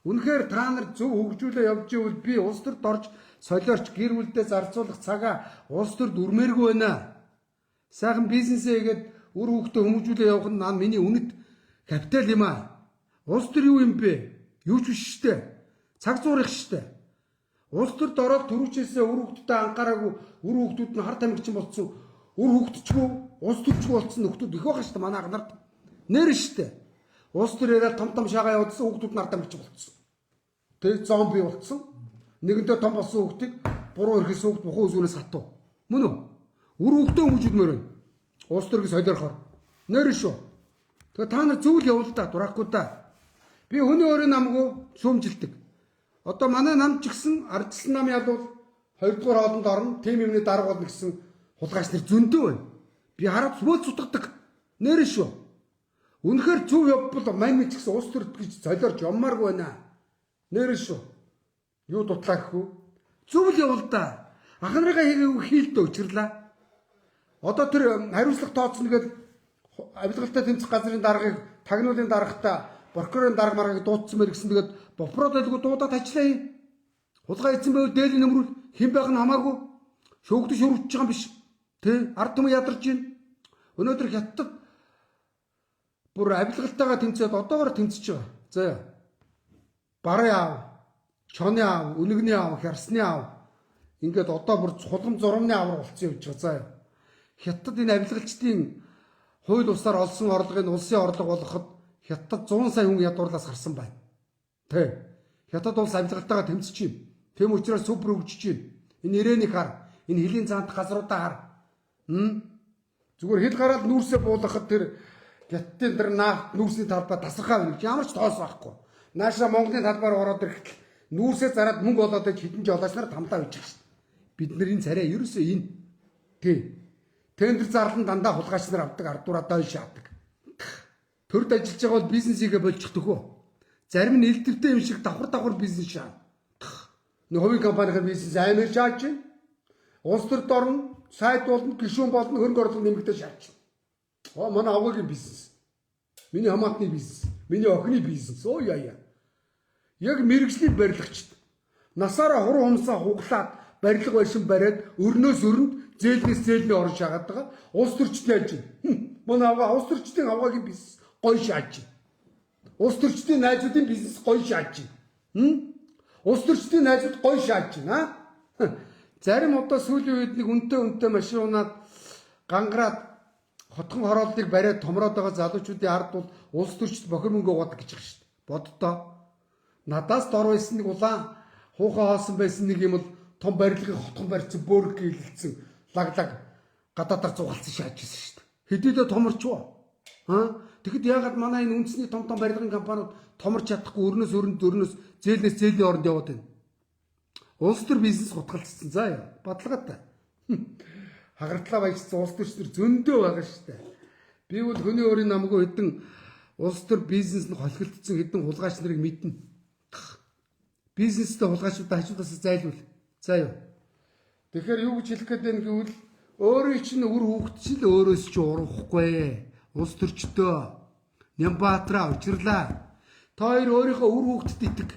Үнэхээр та нар зөв хөгжүүлээ явж ивэл би улс төрд орж солиорч гэр бүлдээ зарцуулах цагаа улс төрд өрмээргүй байна. Сайхан бизнесээ хийгээд үр хөвгтөө хүмүүжүүлээ явах нь миний үнэт капитал юм аа. Улс төр юу юм бэ? Юу ч биш штэ. Цаг зуурах штэ. Улс төрд ороод төрүүчээсээ үр хөвгтөдөө анхаараагүй үр хөвгтүүд нь хар тамирчин болцсон. Үр хөвгтчгүй улс төрчгүй болцсон нөхдүүд их байгаа штэ манай агнарт. Нэр штэ. Улс төр яриад том шагаа явуулсан хөвгтүүд нь хар тамирчин болцсон. Тэг зомби болцсон. Нэгэнтээ том болсон хөвгтийг буруу ирэхээс хөвгт бухуу үзүүнээс хатуу. Мөн үү? Үр хөвгтөө хүмүүжүүлмээр байна. Улс төрийг солиорхоор. Нэр шүү. Тэгээ та нар зөвл явуул та дурахгүй та. Би хүний өөрийн намгүй шүүмжилдэг. Одоо манай нам ч гэсэн ардчилсан нам ядвал 2 дугаар хоолнд орно. Тим юмны дарга болно гэсэн хулгайч нар зөндөө байна. Би хараад сүмэл сутгадаг. Нэр шүү. Үнэхээр зөв явбал мань ч гэсэн улс төрд гэж солиорч явмааргүй байна. Нэр шүү. Юу дутлаа гэхүү? Зөвл явуул да. Ахнарыгаа хийгээгүй хийлдэ учирлаа. Одоо тэр хариуцлага тооцно гэдэг авилгалтай тэмцэх газрын даргыг тагнуулын даргатаа прокурорын дарга маргааг дуудсан мэр гэсэн тэгээд бопрод байлгүй дуудаад ажиллая. Хулгай эзэн байвал дээлийн нөмрөл хэн байх нь хамаагүй. Шүүгдэж шүрвэж байгаа юм биш. Тэ ард түмэн ядарч байна. Өнөөдөр хятад бүр авилгалтайгаа тэмцээд одоогоор тэмцэж байгаа. За барын аав, чоны аав, үнэгний аав, хярсны аав ингээд одоо бүр хулгам зурмны авраг болцсон явж байгаа. За хятад энэ авилгалчдын хууль усаар олсон орлогыг улсын орлого болгоход хятад 100 сая хүн ядуурлаас гарсан байна. Тэ. Хятад улс авилгалтайгаа тэмцэж байна. Тэм учраас супер хөгжиж байна. Энэ ирээний хар, энэ хөлийн цаант газруудаа хар. Зүгээр хэл гараад нүүрсээ буулгахад тэр хятадын тэр нафт нүүрсний талбай тасархаа байна. Ямар ч тоос байхгүй. Наашаа Монголын талбаар ороод ирэхэд нүүрсээ зараад мөнгө олоод иж хэдэн жолооч нар тамдаа үйж байгаа шүү дээ. Бидний царай ерөөсөө энэ. Тэ. Тендер зарлан дандаа хулгайч нар авдаг, ардуураа дойл шаадаг. Төрд ажиллаж байгаа бол бизнесийгээ болчих төхөө. Зарим нь элдвэртэй юм шиг давхар бизнес шаа. Нэг хувийн компанийн бизнес амар шааж байна. Улс төрд орно, сайд болно, гишүүн болно, хөрөнгө оруулалт нэмэгдэж шаач. Манай авгагийн бизнес. Миний хамаатны бизнес, миний охины бизнес. Оо яа. Яг мэрэгжлийн барилгачд. Насаараа хуруу хумсаа хуглаад барилга байшин бариад өрнөөс өрөнд зээлнээс зээлний орон шагаад байгаа. Улс төрчтэй яаж байна? Манай авгаа улс төрчдийн авгагийн бизнес гоё шааж байна. Улс төрчдийн найзуудын бизнес гоё шааж байна. Улс төрчдийн найзууд гоё шааж байна. Зарим одоо сүүлийн үед нэг үнэтэй машин унаад гангараад хотхон хорооллыг бариад томроод байгаа залуучуудын ард бол улс төрчд бохир мөнгө угаадаг гэж байгаа шүү дээ. Боддоо. Надаас дор байсан нэг улаан хуухаа хоосон байсан нэг юм бол том барилгын хотхон барьсан бөөрг гээлэлцэн лаглаг гадаадаар зугаалсан шааж ирсэн шүү дээ. Хэдийдээ томорч уу? Тэгэхэд яагаад манай энэ үндэсний том барилгын компаниуд томорч чадахгүй өрнөөс зээлнээс зээлийн оронд яваад байна? Улс төр бизнес хутгалцсан. За яа, бодлоготой. Хагартлаа баяжсан улс төрчдөр зөндөө байгаа шүү дээ. Би бол хүний өөрийн намгүй хэдэн улс төр бизнес нь холхилдсон хэдэн хулгайч нарыг мэднэ. Бизнестэй хулгайчдаа хажуудаас зайлуул. За юу. Тэгэхээр юу гэж хэлэх гээд байна гэвэл өөрийн чинь үр хүүхэд чинь л өөрөөс чи урахгүй. Улс төрчдөө Нямбаатраа учирлаа. Та хоёр өөрийнхөө үр хүүхдэд итэг.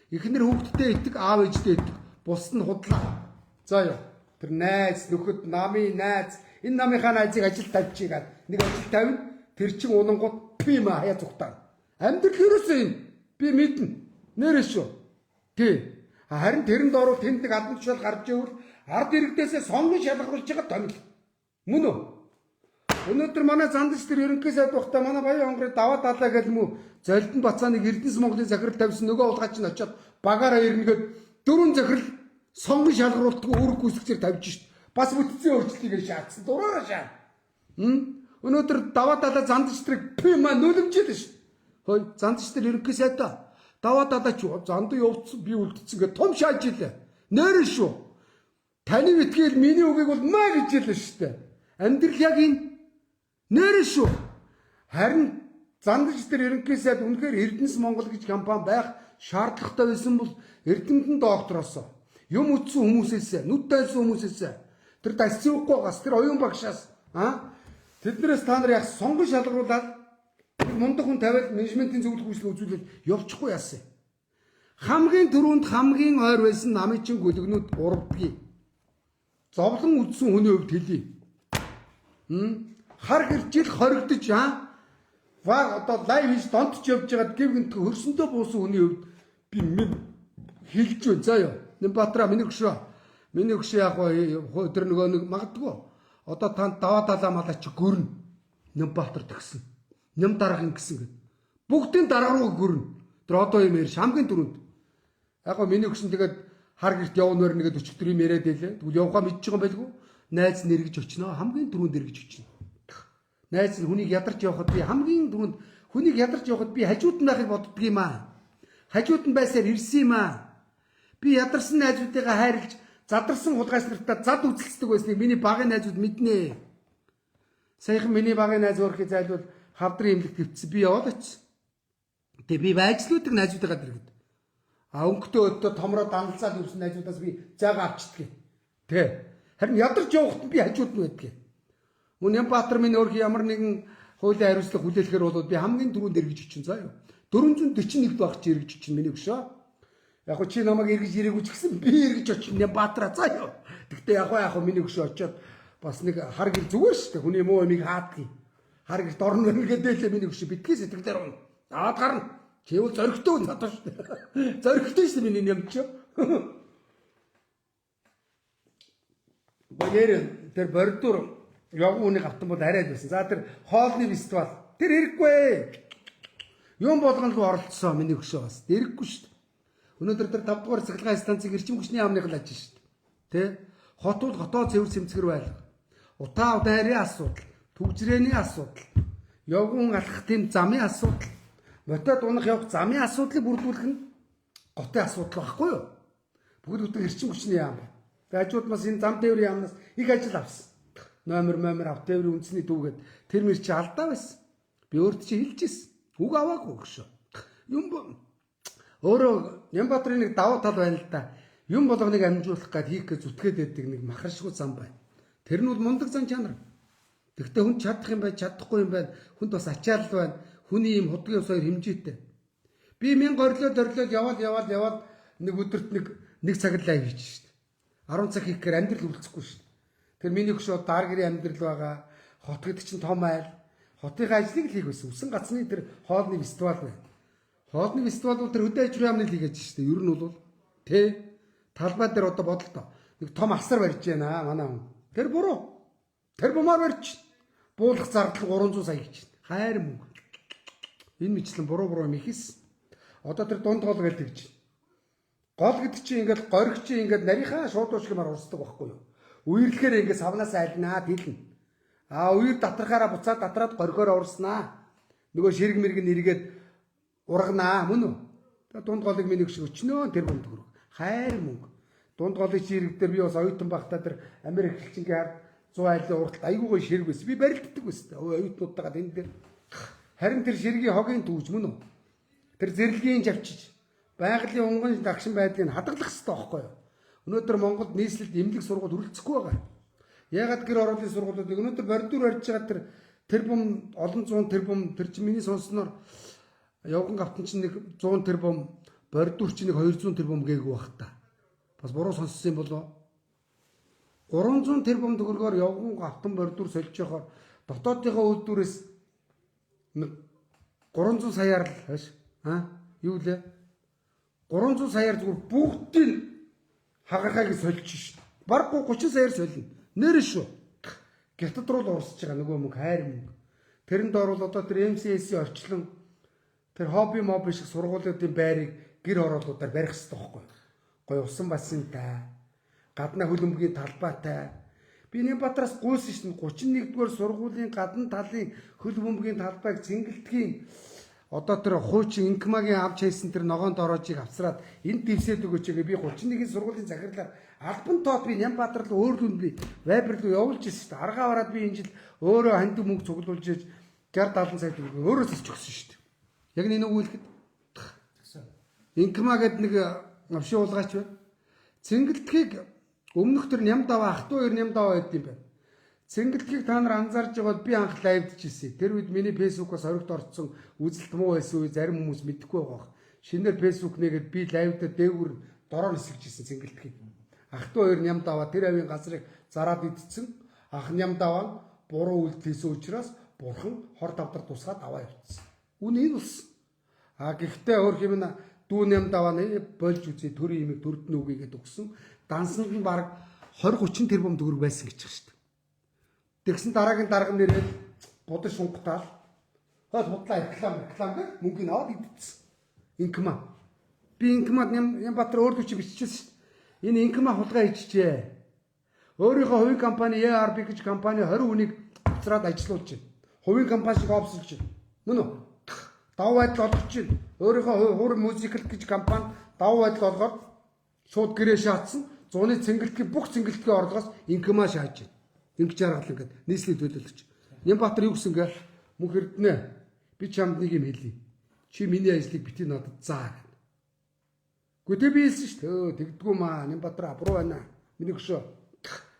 Эхнэр хүүхдэдээ итэг, аав ээждээ итэг. Бусд нь худлаа. За юу. Тэр найз, нөхөд, намын найз, энэ намынхаа найзыг ажил тавьчихъя. Нэг ажил тавина. Тэр чин унангууд би маа хаяа зүгтаа. Амьдрал ерөөсөө юм. Би мэднэ. Нэрээ шүү. Тий. Харин тэрэнд орвол тэнд нэг албан тушаал гарч ивэл ард иргэдээсээ сонгон шалгаруулж байгаа томил. Мөн үү? Өнөөдөр манай зандч тэр ерөнхий сайд багтаа манай Баян хонгорыг даваа далаа гэл мүү Золдон Бацааныг Эрдэнэс Монголын захирал тавьсан нөгөө улгаач нь очиод багаараа ирнэгээд дөрвөн захирал сонгон шалгаруултгүй үүрэг гүйцэтгчээр тавьж шít. Бас бүтцийн өөрчлөлтийг шаардсан. Дураараа шаа. Өнөөдөр даваа далаа зандч тэрийг пима нүлэмжлээ шít. Хөөе зандч тэр ерөнхий сайдаа даваа далаач занд явцсан би үлдсэн гэж том шааж илээ. Нойрон шүү. Таны битгээл миний үгийг бол маа гэж хэлсэн шүү дээ. Амьдрал яг энэ нойрон шүү. Харин зандч тэр ерөнхий сайд үнэхээр Эрдэнэс Монгол гэж компани байх шаардлагатай байсан бол Эрдэмтэн доктороос юм утсан хүмүүсээс нүд тайлсан хүмүүсээс тэр дасцууггүйгаас тэр оюун багшаас тэднээс та нар яг сонгон шалгаруулаад мундаг хүн тавиад менежментийн зөвлөх үйлчлэл үзүүлээд явчихгүй яасан. Хамгийн түрүүнд хамгийн ойр байсан намын чин гөлөгнүүд урвдгийг зовлон үдсэн хүний хувьд хэлье. Хар хэржил хоригдож ваа одоо лайв хийж донтч явж байгаад гів гинт хөрсөндөө буусан хүний хувьд би хэлж байна. За ёо. Нямбаатра миний өгшөө яг тэр нөгөө нэг магадгүй одоо танд даваа далаа малаа чи гөрнө. Нямбаатар тгсэн. Ням даргын гэсэн гээд бүгдийн дарга руу гөрнө. Тэр одоо юм ярьж хамгийн түрүүнд яг миний өгсөн тэгээд хар гэрт явнаар нэгэд өчтөр юм яриад байлаа. Тэгвэл явхаа мэдж байгаа юм байлгүй. Найз нь эргэж очино. Хамгийн түрүүнд эргэж очино. Найз нь хүнийг ядарч явахад би хамгийн түрүүнд хүнийг ядарч явахад би хажууд нь байхыг боддөг юм аа. Хажууд нь байсаар ирсэн юм аа. Би ядарсан найзуудыгаа хайрлаж задарсан хулгайч нартаа зад үзэлцдэг байсныг миний багын найзууд мэднэ. Саяхан миний багын найз өөрхий зайлвал хавдрын имлэг твцсэн би яваад очив. Тэгээ би байжлуудыг найзуудыгаа дэргэд. Өнгөтэй өдөө томроо дангалцаад ирсэн найзуудаас би зайгаа авчдаг. Тэгээ харин ядарч явахад би хажууд нь байдгийг. Мөн Нямбаатар минь өөрхий ямар нэгэн хуулийн хариуцлага хүлээлгэхээр бол би хамгийн түрүүнд эргэж очин заа юу. 441-д байх чи эргэж очин миний өшөө. Яг чи намайг эргэж ирээгүй ч гэсэн би эргэж очин Нямбаатараа заа юу. Тэгтээ яг миний өшөө очиод бас нэг хар гэр зүгээр шүү дээ. Хүний муу амиг хаадгийг. Хар гэрт орно гэдэлээ миний өшөө битгий сэтгэлээр унаа. Аваад гарна. Чи бол зөрөгтэй надад шүү дээ. Зөрөгтэй шүү миний нямч. Баяр тэр бордуур явган үнийг автан бол арайд байсан. За тэр хоолны фестивал тэр хэрэггүй. Юм болгоно руу оролцсон миний өшөө бас. Хэрэггүй шүү дээ. Өнөөдөр тэр 5 дугаар цахилгаан станцыг эрчим хүчний яамных л ажиж шүү дээ. Тэ? Хотууд хотоо цэвэр цэмцгэр байлга. Утаа удаарийн асуудал, төвжрээний асуудал, явган алхах тийм замын асуудал, мотод унах явах замын асуудлыг бүрдүүлэх нь готын асуудал байхгүй юу? Бүгд бүтэн эрчим хүчний яам. Тэгээ хажууд бас энэ зам тээврийн яамнаас их ажил авсан. Номер авт тээврийн үндэсний дүүгээд тэр мэр чи алдаа байсан. Би өөрт чи хэлжсэн. Үг аваагүй гүшөө. Юм өөрөө Нямбаатрын нэг давуу тал байна л да. Юм болгоныг амжуулах гээд хийх гэж зүтгээд байдаг нэг махаршгүй зам байна. Тэр нь бол мундаг зам чанар. Тэгвэл хүн чадах юм байна, чадахгүй юм байна. Хүнд бас ачаал байна. Хүний юм худгийн усаар хэмжээтэй. Би 1000 орлоод яваад нэг өдөрт нэг цаг лайв хийж шít. 10 цаг хийхээр амьдрал үлдэхгүй шít. Тэр миний хөшөө даргэрийн амьдрал байгаа. Хот гэдэг чинь том айл. Хотынхаа ажлыг л хийх байсан. Үсэн гацны тэр хоолны фестивал байна. Хоолны фестивал бол тэр хөдөө аж ахуйн яамны л хийгээд шít. Ер нь бол тэ талбай дээр одоо бодолтой. Нэг том асар барьж байна манай хүн. Тэр буруу. Тэр бумаар барьж. Буулгах зардал 300 сая гэж. Хайр мөнгө. Энэ мэтлэн буруу юм ихээс. Одоо тэр дунд гол гэдэг чинь. Гол гэдэг чинь ингээд гориг чинь ингээд нарийнхаа шууд уушгимаар урсдаг байхгүй юу? Үерлэхээр ингээд савнаас айлнаа дэлнэ. Үер татрахаараа буцаад татраад горигоор урснаа. Нөгөө ширэг мэрэг нэргээд урганаа мөн үү? Дунд голыг миний шиг өчнөө тэр бүнд хөрөг. Хайр мөнгө. Дунд голын ширэг дээр би бас оюутан багтаа тэр Америк элчингийн хард 100 айлын урталт айгуугой ширэг байсан. Би барилддаг байсан. Оюутнуудтайгаа энэ дээр. Харин тэр ширгийн хогийн түүж мөн үү? Тэр зэрлэгийн авчиж байгалийн унган дагшин байдлыг хадгалах хэрэгтэй байхгүй юу? Өнөөдөр Монголд нийслэлд эмнэлэг сургууль хүрэлцэхгүй байгаа. Ягаад гэр ороолын сургуулиудыг өнөөдөр бордуур барьж байгаа тэрбум олон 100 тэрбум тэр чинь миний сонсноор явган автан чинь нэг 100 тэрбум бордуур чинь нэг 200 тэрбум гээгүй байх та. Бас буруу сонссон юм болоо. 300 тэрбум төгрөгөөр явган автан бордуур сольж явахаар дотоодынхаа үйлдвэрээс 300 саяар л хааш. Юу лээ? 300 саяар зүгээр бүгдийг хагархайг сольж шít. Барахгүй 30 саяар солино. Нэр шүү. Гятад руу л урсж байгаа нөгөө мөнгө хайр мөнгө. Тэрэнд орвол одоо тэр MCS-ийн орчлон тэр хобби моб шиг сургуулиудын байрыг гэр ороолуудаар барих хэрэгтэй байхгүй юу? Гой усан бассантай, гадна хөлбөмбөгийн талбайтай. Би Нямбатараас гуйсан шин 31-р сургуулийн гадна талын хөлбөмбөгийн талбайг цэнгэлтгийн одоо тэр хуучин инкмагийн авч хайсан тэр ногоон дороожийг авсраад энд дэвсээд өгөөч гээ би 31-ийн сургуулийн захирлаар албан тоод би Нямбатар руу өөр дүнд би вайбер руу явуулж ирсэн шүү дээ. Аргаа бараад би энэ жил өөрөө хандив мөнгө цуглуулж ээж 60 70 сая төгрөг өөрөө засч өгсөн шүү дээ. Яг энэ үг хэлэхэд инкма гэдэг нэг авши уулгаач байна. Цэнгэлтгийг өмнөх тэр Нямдава ах トゥ Нямдава гэдэг юм байна. Цэнгэлтгийг та нар анзаарж байгаад би анх лайвдж ирсэн. Тэр үед миний фэйсбүүкээс хоригт орцсон үзэлт муу байсан үе зарим хүмүүс мэдэхгүй байгаа. Шинээр фэйсбүүк нэгээд би лайвдаа дээгүр дороо нисгэж ирсэн цэнгэлтгийг. Ах トゥ Нямдава тэр авийн газрыг зараад идсэн. Ах Нямдава буруу үйлдэл хийсэн учраас бурхан хор давдар тусгаад аваа явуулсан. Үн энэ болсон. Гэхдээ өөр хэмнэ дүү Нямдава болж үзье төрийн имийг төрдөн үгийгээд өгсөн. Дансанд нь баг 20 30 тэрбум төгрөг байсан гэж байна шүү дээ. Тэгсэн дараагийн дарга нэрээд будаж сунгатаал. Хойд худлаа реклам гэх мөнгөний аваад идсэн. Инкма. Би инкмад Нямбатар өөр төч биччихсэн шүү дээ. Энэ инкма хулгай хийчихжээ. Өөрийнхөө хувийн компани ERB гэж компани 20 хүнийг авцраад ажилуулж байна. Хувийн компани шиг офсолж байна. Мөн үү? Давуу байдал олгож байна. Өөрийнхөө хур музикл гэж компани давуу байдал олгоод шууд гэрээ шаацсан. Зуны цэнгэлтгийн бүх цэнгэлтгийн орлогоос инкма шааж байна. Ингэж харгал ингээд нийслэл төлөөлөгч. Нямбатар юу гэсэн гээ? Мөнх эрдэнэ. Би чамд нэг юм хэлье. Чи миний ажлыг бити надад заа гэнэ. Гэхдээ би хэлсэн шүү дээ. Тэгдэггүй маа. Нямбатар буруу байна. Миний хөшөө.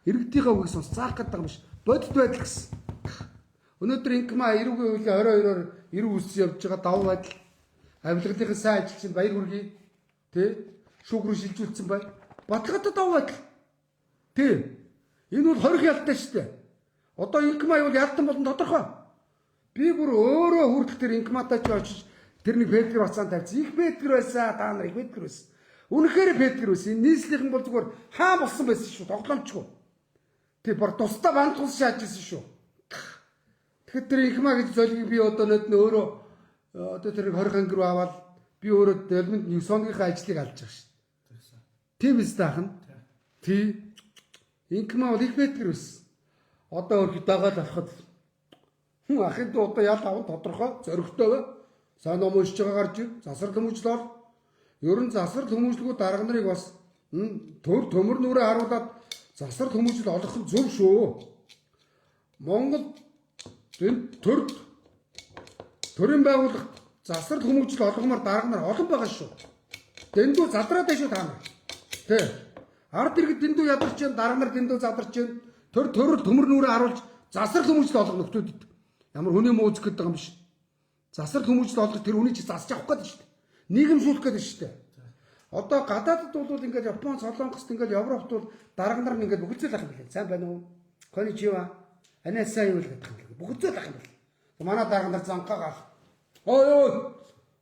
Иргэдийнхээ үгийг сонс заах гэдэг юм биш. Бодит байдал гэсэн. Өнөөдөр инкма эрүүгийн үеийн 22-оор эрүү үсч явж байгаа давуу байдал. Авилгалынхаа сайн ажилчин баяр хүргэе. Тэ? Шүүх рүү шилжүүлсэн бай. Баталгаатай давуу байдал. Тэ? Энэ бол хорих ялтай шүү дээ. Одоо инкма юу ялтан болон тодорхой. Би бүр өөрөө хүртэл тэр инкматаа ч очиж тэр нэг Петрийн бацаан тавьсан. Их Петр байсан. Та нар их Петр байсан. Үнэхээр Петр байсан. Нийслэлийн бол зүгээр хаа болсон байсан шүү. Тоглоомчгүй. Тэг бар тусдаа банд тус шааж ирсэн шүү. Тэгэхээр тэр инкма гэж золиг би одоо өөрөө одоо тэр 20 анги руу аваад би өөрөө дэлмэнд 9 хоногийнхаа ажлыг алж байгаа шүү. Тийм биз таах нь. Тий. Инкма бол их Петр байсан. Одоо өөр дагаад алхад ахын дуу одоо ял аван тодорхой зөрөгтэй бай. Сайн ном уншиж байгаа гарч ир. Засвар хүмүүжил ол. Ер нь засвар хүмүүжлгүүд дарга нарыг бас төмөр нүрээ харуулад засвар хүмүүжил олох нь зөв шүү. Монгол төрийн байгууллагт засвар хүмүүжил олгомоор дарга нар олон байгаа шүү. Дэндүү задраад байх шүү та нар. Тэ. Ард иргэд дэндүү ядарч जैन дарга нар дэндүү задарч जैन төмөр нүрээ харуулж засвар хүмүүжил олгох нөхдөөд ямар хүний мууzik гэдэг юм биш. Засвар хүмүүжил олгох тэр хүний чи засч авах гэдэг шүү дээ. Нийгэмшүүлэх гэдэг шүү дээ. Одоо гадаадд бол ингээд Япон, Солонгост ингээд Европт бол дарга нар ингээд бүхэлдээ лах юм байна. Сайн байна уу? Коничива. Анасаа юу л гэдэг юм. Бүхэлдээ лах юм байна. Манай дарга нар занхаагаал. Ой.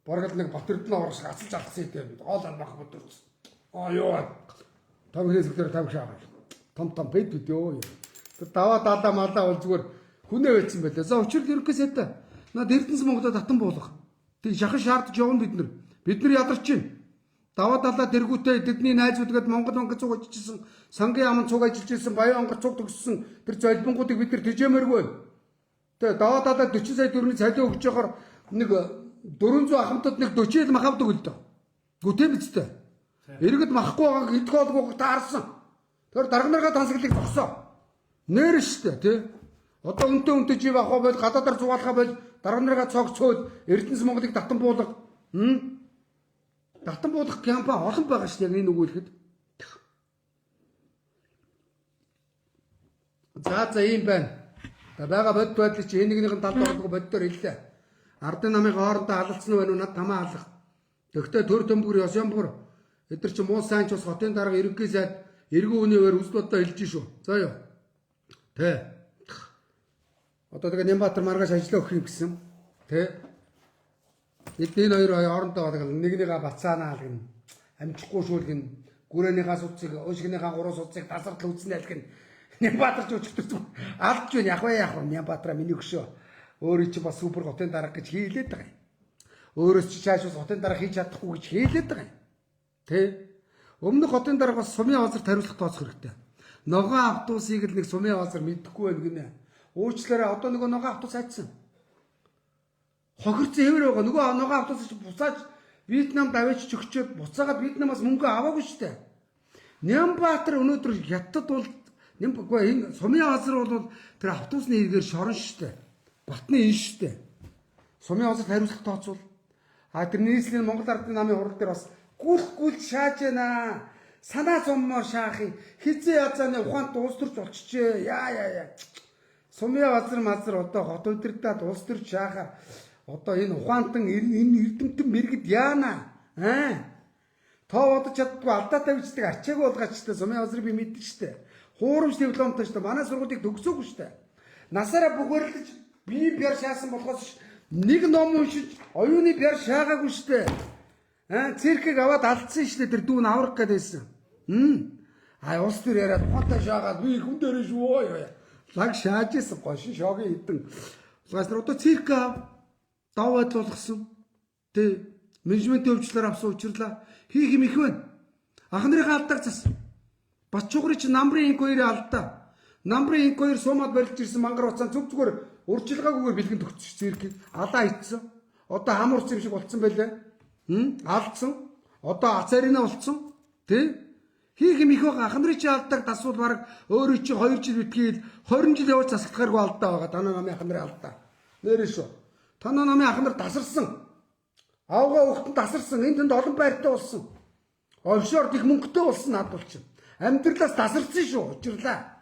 Боргол нэг Батэрдэн орох гацалж алхсан юм. Гол алмах бодорч. Юу. Том хэсгээр тавьж байгаа. Том бед юу. Тэр даваа даалаа малаа бол зүгээр хүнээ байцсан байлаа. За учир ерөнхийдөө над Эрдэнэс Монголд татан буулгах. Тэг шахаж шаардж явна бид нар. Бид нар ядарч байна. Даваа далаа тэргүүтээ тэдний найзуудгээд Монгол цуг ажиллажсэн, сангийн аман цуг ажиллаж ирсэн, Баян онгор цуг төгссөн тэр золбингуудыг бид нар тэжээмээргүй. Тэгээ даваа далаа 40 сая төгрөгийн цалин өгч яхаар нэг 400 ахмадад нэг 40 л мах авдаг л доо. Гүтээ бицтэй. Иргэд махгүй байгааг идэх олгоо таарсан. Тэр дарга наргаа тансаглыг зогсоо. Нэр штэ тий. Одоо өнтөө жив авах бол гадаадаар зугаалхаа бол дарга наргаа цогцоод Эрдэнэс Монголыг татан буулга. Татан буулгах кампани олон байгаа шүү дээ энэ үгүүлэхэд. За ийм байна. Бага бод байдал чи энэгнийхэн талд орлого боддоор хэллээ. Ардын намын хоорондоо халалцсан байна уу над тамаа халах. Тэгвэл төр төмбөр ёсомбөр эдгээр чи муу сайн ч бас хотын дарга ерөнхий сайд эргэн үнээр үсэл бодоо хэлж шүү. За ёо. Тэ. Одоо тэгээ Нямбатар маргааш ажиллаа өгөх юм гэсэн. Тэ. Эдгээр хоёр хоорондоо нэгнийгээ бацаанаа гэн амжихгүй шүүлгэн гүрээнийхээ судцыг өшгөнийхээ гурван судцыг тасардл үзнэ гэн Нямбатар ч өчтөрч алдж байна яг Нямбатара миний өшөө өөрөө чи бас супер хотын дарга гэж хийлээд байгаа юм. Өөрөөс чи чааш бас хотын дарга хийж чадахгүй гэж хийлээд байгаа юм. Тэ? Өмнөх хотын дарга бас сумын газар тариулах тооцох хэрэгтэй. Ногоон автобусыг л нэг сумын газар мэдэхгүй байх гинэ. Уучлаарай одоо нөгөө ногоон автобус хайцсан. Хохирцсан хэвээр байгаа. Нөгөө ногоон автобус буцааж Вьетнамд аваач чөгчөөд буцаагаад Вьетнамаас мөнгө аваагүй шүү дээ. Нямбатар өнөөдөр хятад бол энэ сумын газар бол тэр автобусны хэрэгээр шорон шүү дээ. Батны ин шүү дээ. Сумын газар хариуцлага тооцвол тэр нийслэлийн Монгол Ардын намын хурал дээр бас гүйл шааж байна. Санаа зоммоор шаахыг хизээ язааны ухаанд улс төрч болчихжээ. Яа. Сумын газар одоо хот өдөртөд улс төрч шаахаар одоо энэ ухаантан энэ эрдэмтэн мэрэгд яана. Тоо бодож чаддгүй алдаатай бичдэг ачаагүй болгоочтой сумын газрыг би мэддэг штэ. Хуурамч дипломтой штэ. Манай сургуулийг төгсөөгүй штэ. Насаараа бүгэрлэж би бяр шаасан болохоос нэг ном уншиж оюуны бяр шаагаагүй штэ. Циркийг аваад алдсан штэ тэр дүүн аврах гэдээсэн. Улс төр яриад ухаантай шаагаад би хүн дээр шүү. Лаг шааж исэн гошин шогийн хитэн. Улгаас одоо цирк даваад болгосон. Тэ менежментийн өвчлөөр авсан учрлаа. Хийх юм их байна. Ах нарынхаа алдааг зас. Батчуугрын чи намрын инквайри алдаа. Намрын инквайри суумад барилж ирсэн мангар уцаан зүгээр урьдчилгаагүйгээр бэлгэн төгсөж циркийг алаа ицсэн. Одоо хамуурч юм шиг болцсон байлаа. Алдсан. Одоо ацаарина болцсон. Тэ? Хийх юм их байгаа. Ах нарын чи алдааг дасвал баг өөрөө чи 2 жил битгээл 20 жил явж засагдахааргүй алдаа байгаа. Танаа намын ах нарын алдаа. Нэрээ шүү. Танаа намын ах нар тасарсан. Авгаа ухтан тасарсан. Энд тэнд олон байртай болсон. Офшорд их мөнгөтэй болсон над болчихно. Амьдралаас тасарсан шүү. Учирлаа.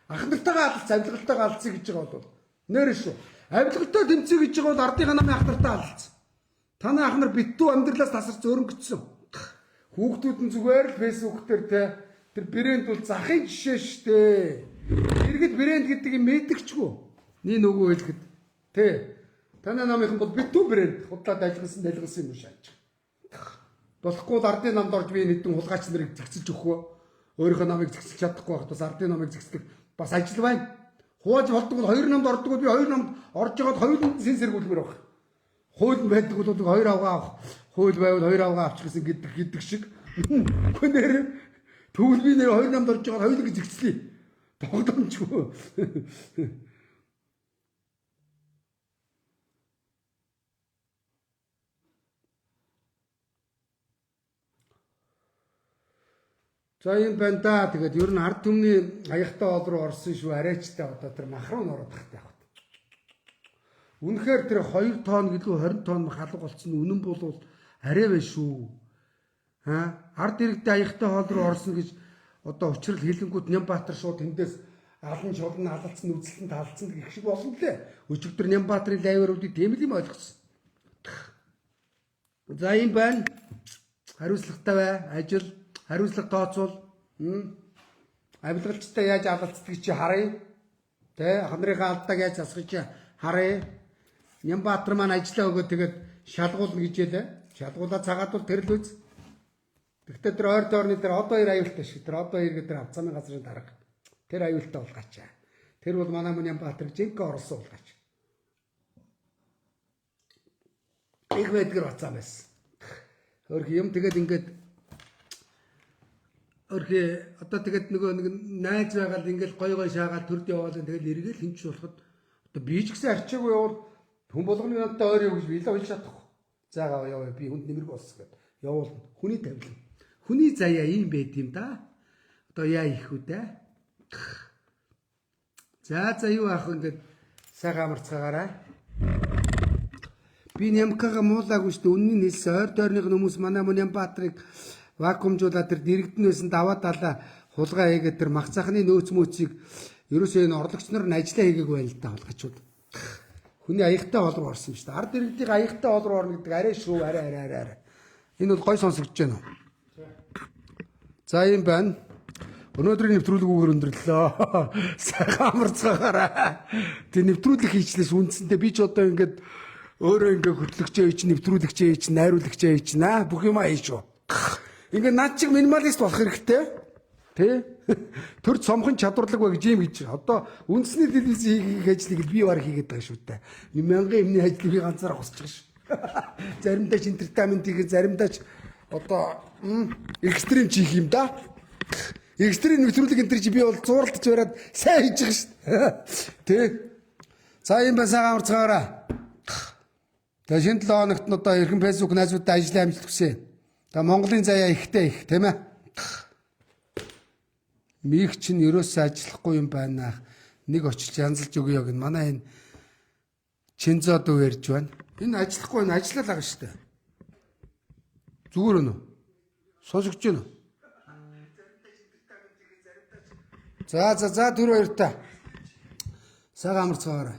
Ах нартайгаа алдсан, авилгалтайгаа алдсан гэж байгаа бол нэрээ шүү. Авилгалтай тэмцээ гэж байгаа бол ардынхаа намын ах нартай алдсан. Танай ах нар битүү амьдралаас тасарч өрөнгөцсөн. Хүүхдүүд нь зүгээр л фэйсбүүк дээр тэр брэнд бол захын жишээ штэ. Иргэд брэнд гэдэг юм мэдгчгүй. Нэг нөгөө хэлэхэд тэ. Танай намынхан бол битүү брэнд худлаад ажилласан юм шааж. Болохгүй ардын намд орж би нэгэн хулгайч нарыг зэгцэлж өгөхөө. Өөрийнхөө намыг зэгцэлж чадахгүй байх тус ардын намыг зэгцдэг бас ажил байна. Хувааж болдог бол 2 намд ордог бол би 2 намд орж байгаад 2 син сэргүүлмээр байх. Хууль байдаг бол 2 авгаа авах. Хууль байвал 2 авгаа авчих гэсэн гэдэг шиг. Гүнээр тэгвэл би нэр 2 намд орж байгаад хоёулыг зэгцлээ. Тогтомчгүй. За юм байна да. Тэгээд ер нь ард түмний аягтай ол руу орсон шүү. Арайчтай одоо тэр мах руу ороод тахтай яг. Үнэхээр тэр 2 тонн гэлгүй 20 тонн халуун болцсон үнэн бол арай байна шүү. Ард иргэдээ аягтай хоол руу орсон гэж одоо учрал хилэнгүүд Нямбатар шууд тэндээс алан шулан алалцсан үзэлтэн талцсан гэх шиг болно лээ. Өчигдөр Нямбатрын лайвруудыг тийм л юм ойлгосон. За юм байна. Хариуцлагатай бай. Ажил хариуцлага тооцвол авилгалчтай яаж алалцдаг чи харъя. Тэ ах нарынхаа алдааг яаж засах чи харъя. Нямбатар маань ажиллаа өгөө тэгээд шалгуулна гэж ялээ. Шалгуулаад цагаад бол тэр л үз. Тэгтээ тэр ойр доорны тэр одоо 2 аюултай шиг тэр одоо 2 гэдэг авцаамын газрын дарга. Тэр аюултай болгаач. Тэр бол манай мөн Нямбатар жинхэнэ орсон болгаач. Их байдгэр бацаа байсан. Өөрх юм тэгээд ингээд өөрхий одоо тэгээд нөгөө нэг найз байгаад ингээд гой шаагаад төрд яваал тэгэл эргээл хинч болоход одоо би ч гэсэн арчаагүй явал хүн болгоны надад ойр юу гэж би л ойлж чадахгүй. Заагаа яваа би хүнд нэмэрэг болсон гэд явуулна. Хүний тавилан. Хүний заяа ийм байд юм да. Одоо яа их үү дээ. За юу аах ингээд сайхан амарцгаагаарай. Би Нямкага муулаагүй шүү дээ. Үннийг хэлсэн. Ойр дойрных хүмүүс манай Нямбаатрыг вакуумжуулаад тэр дэрэгдэн байсан даваа далаа хулгай хийгээд тэр махцаахны нөөц мөөцийг ерөөсөө энэ орлогч нар нь ажиллаа хийгээгүй байл л да хулгачууд. Хүний аягтай холбоо орсон юм шүү дээ. Ард иргэдийн аягтай холбоо орно гэдэг арай шүү арай. Энэ бол гой сонсогдож байна уу? За юм байна. Өнөөдрийн нэвтрүүлгүүгээр өндөрлөө. Сайхан амарцгаагаараа. Тэг нэвтрүүлэг хийчлээс үндсэндээ би ч одоо ингээд өөрөө ингээд хөтлөгчөө чинь нэвтрүүлэгчээ чинь найруулагчээ чинь бүх юм хийж шүү. Ингээд над чиг минималист болох хэрэгтэй. Тэ? Төр цомхон чадварлаг ба гэж юм гэж. Одоо үндэсний телевизийн хийх ажлыг би бараг хийгээд байгаа шүү дээ. Мянган эмний ажлыг би ганцаараа хусчих ш. Заримдаа ч entertainment хийх, заримдаа ч одоо экстрим чих юм да. Экстрим нэвтрүүлэг энэ чи би бол зууралдаж бараад сайн хийж байгаа шүү дээ. Тэ? За юм байна сайхан амарцгаараа. Тэгээ шинэ 7 хоногт нь одоо эрхэм фэйсбүүк найзуудтай ажлын амжилт хүсье. Тэгээ Монголын заяа ихтэй их тийм ээ. Миг чинь ерөөсөө ажиллахгүй юм байна. Нэг очиж янзалж өгье гэн манай энэ Чинзод ярьж байна. Энэ ажиллахгүй энэ ажиллаад байгаа шүү дээ. Зүгээр үнэ. Сонсогч байна уу? За түр баяртай. Сайхан амарцгаарай.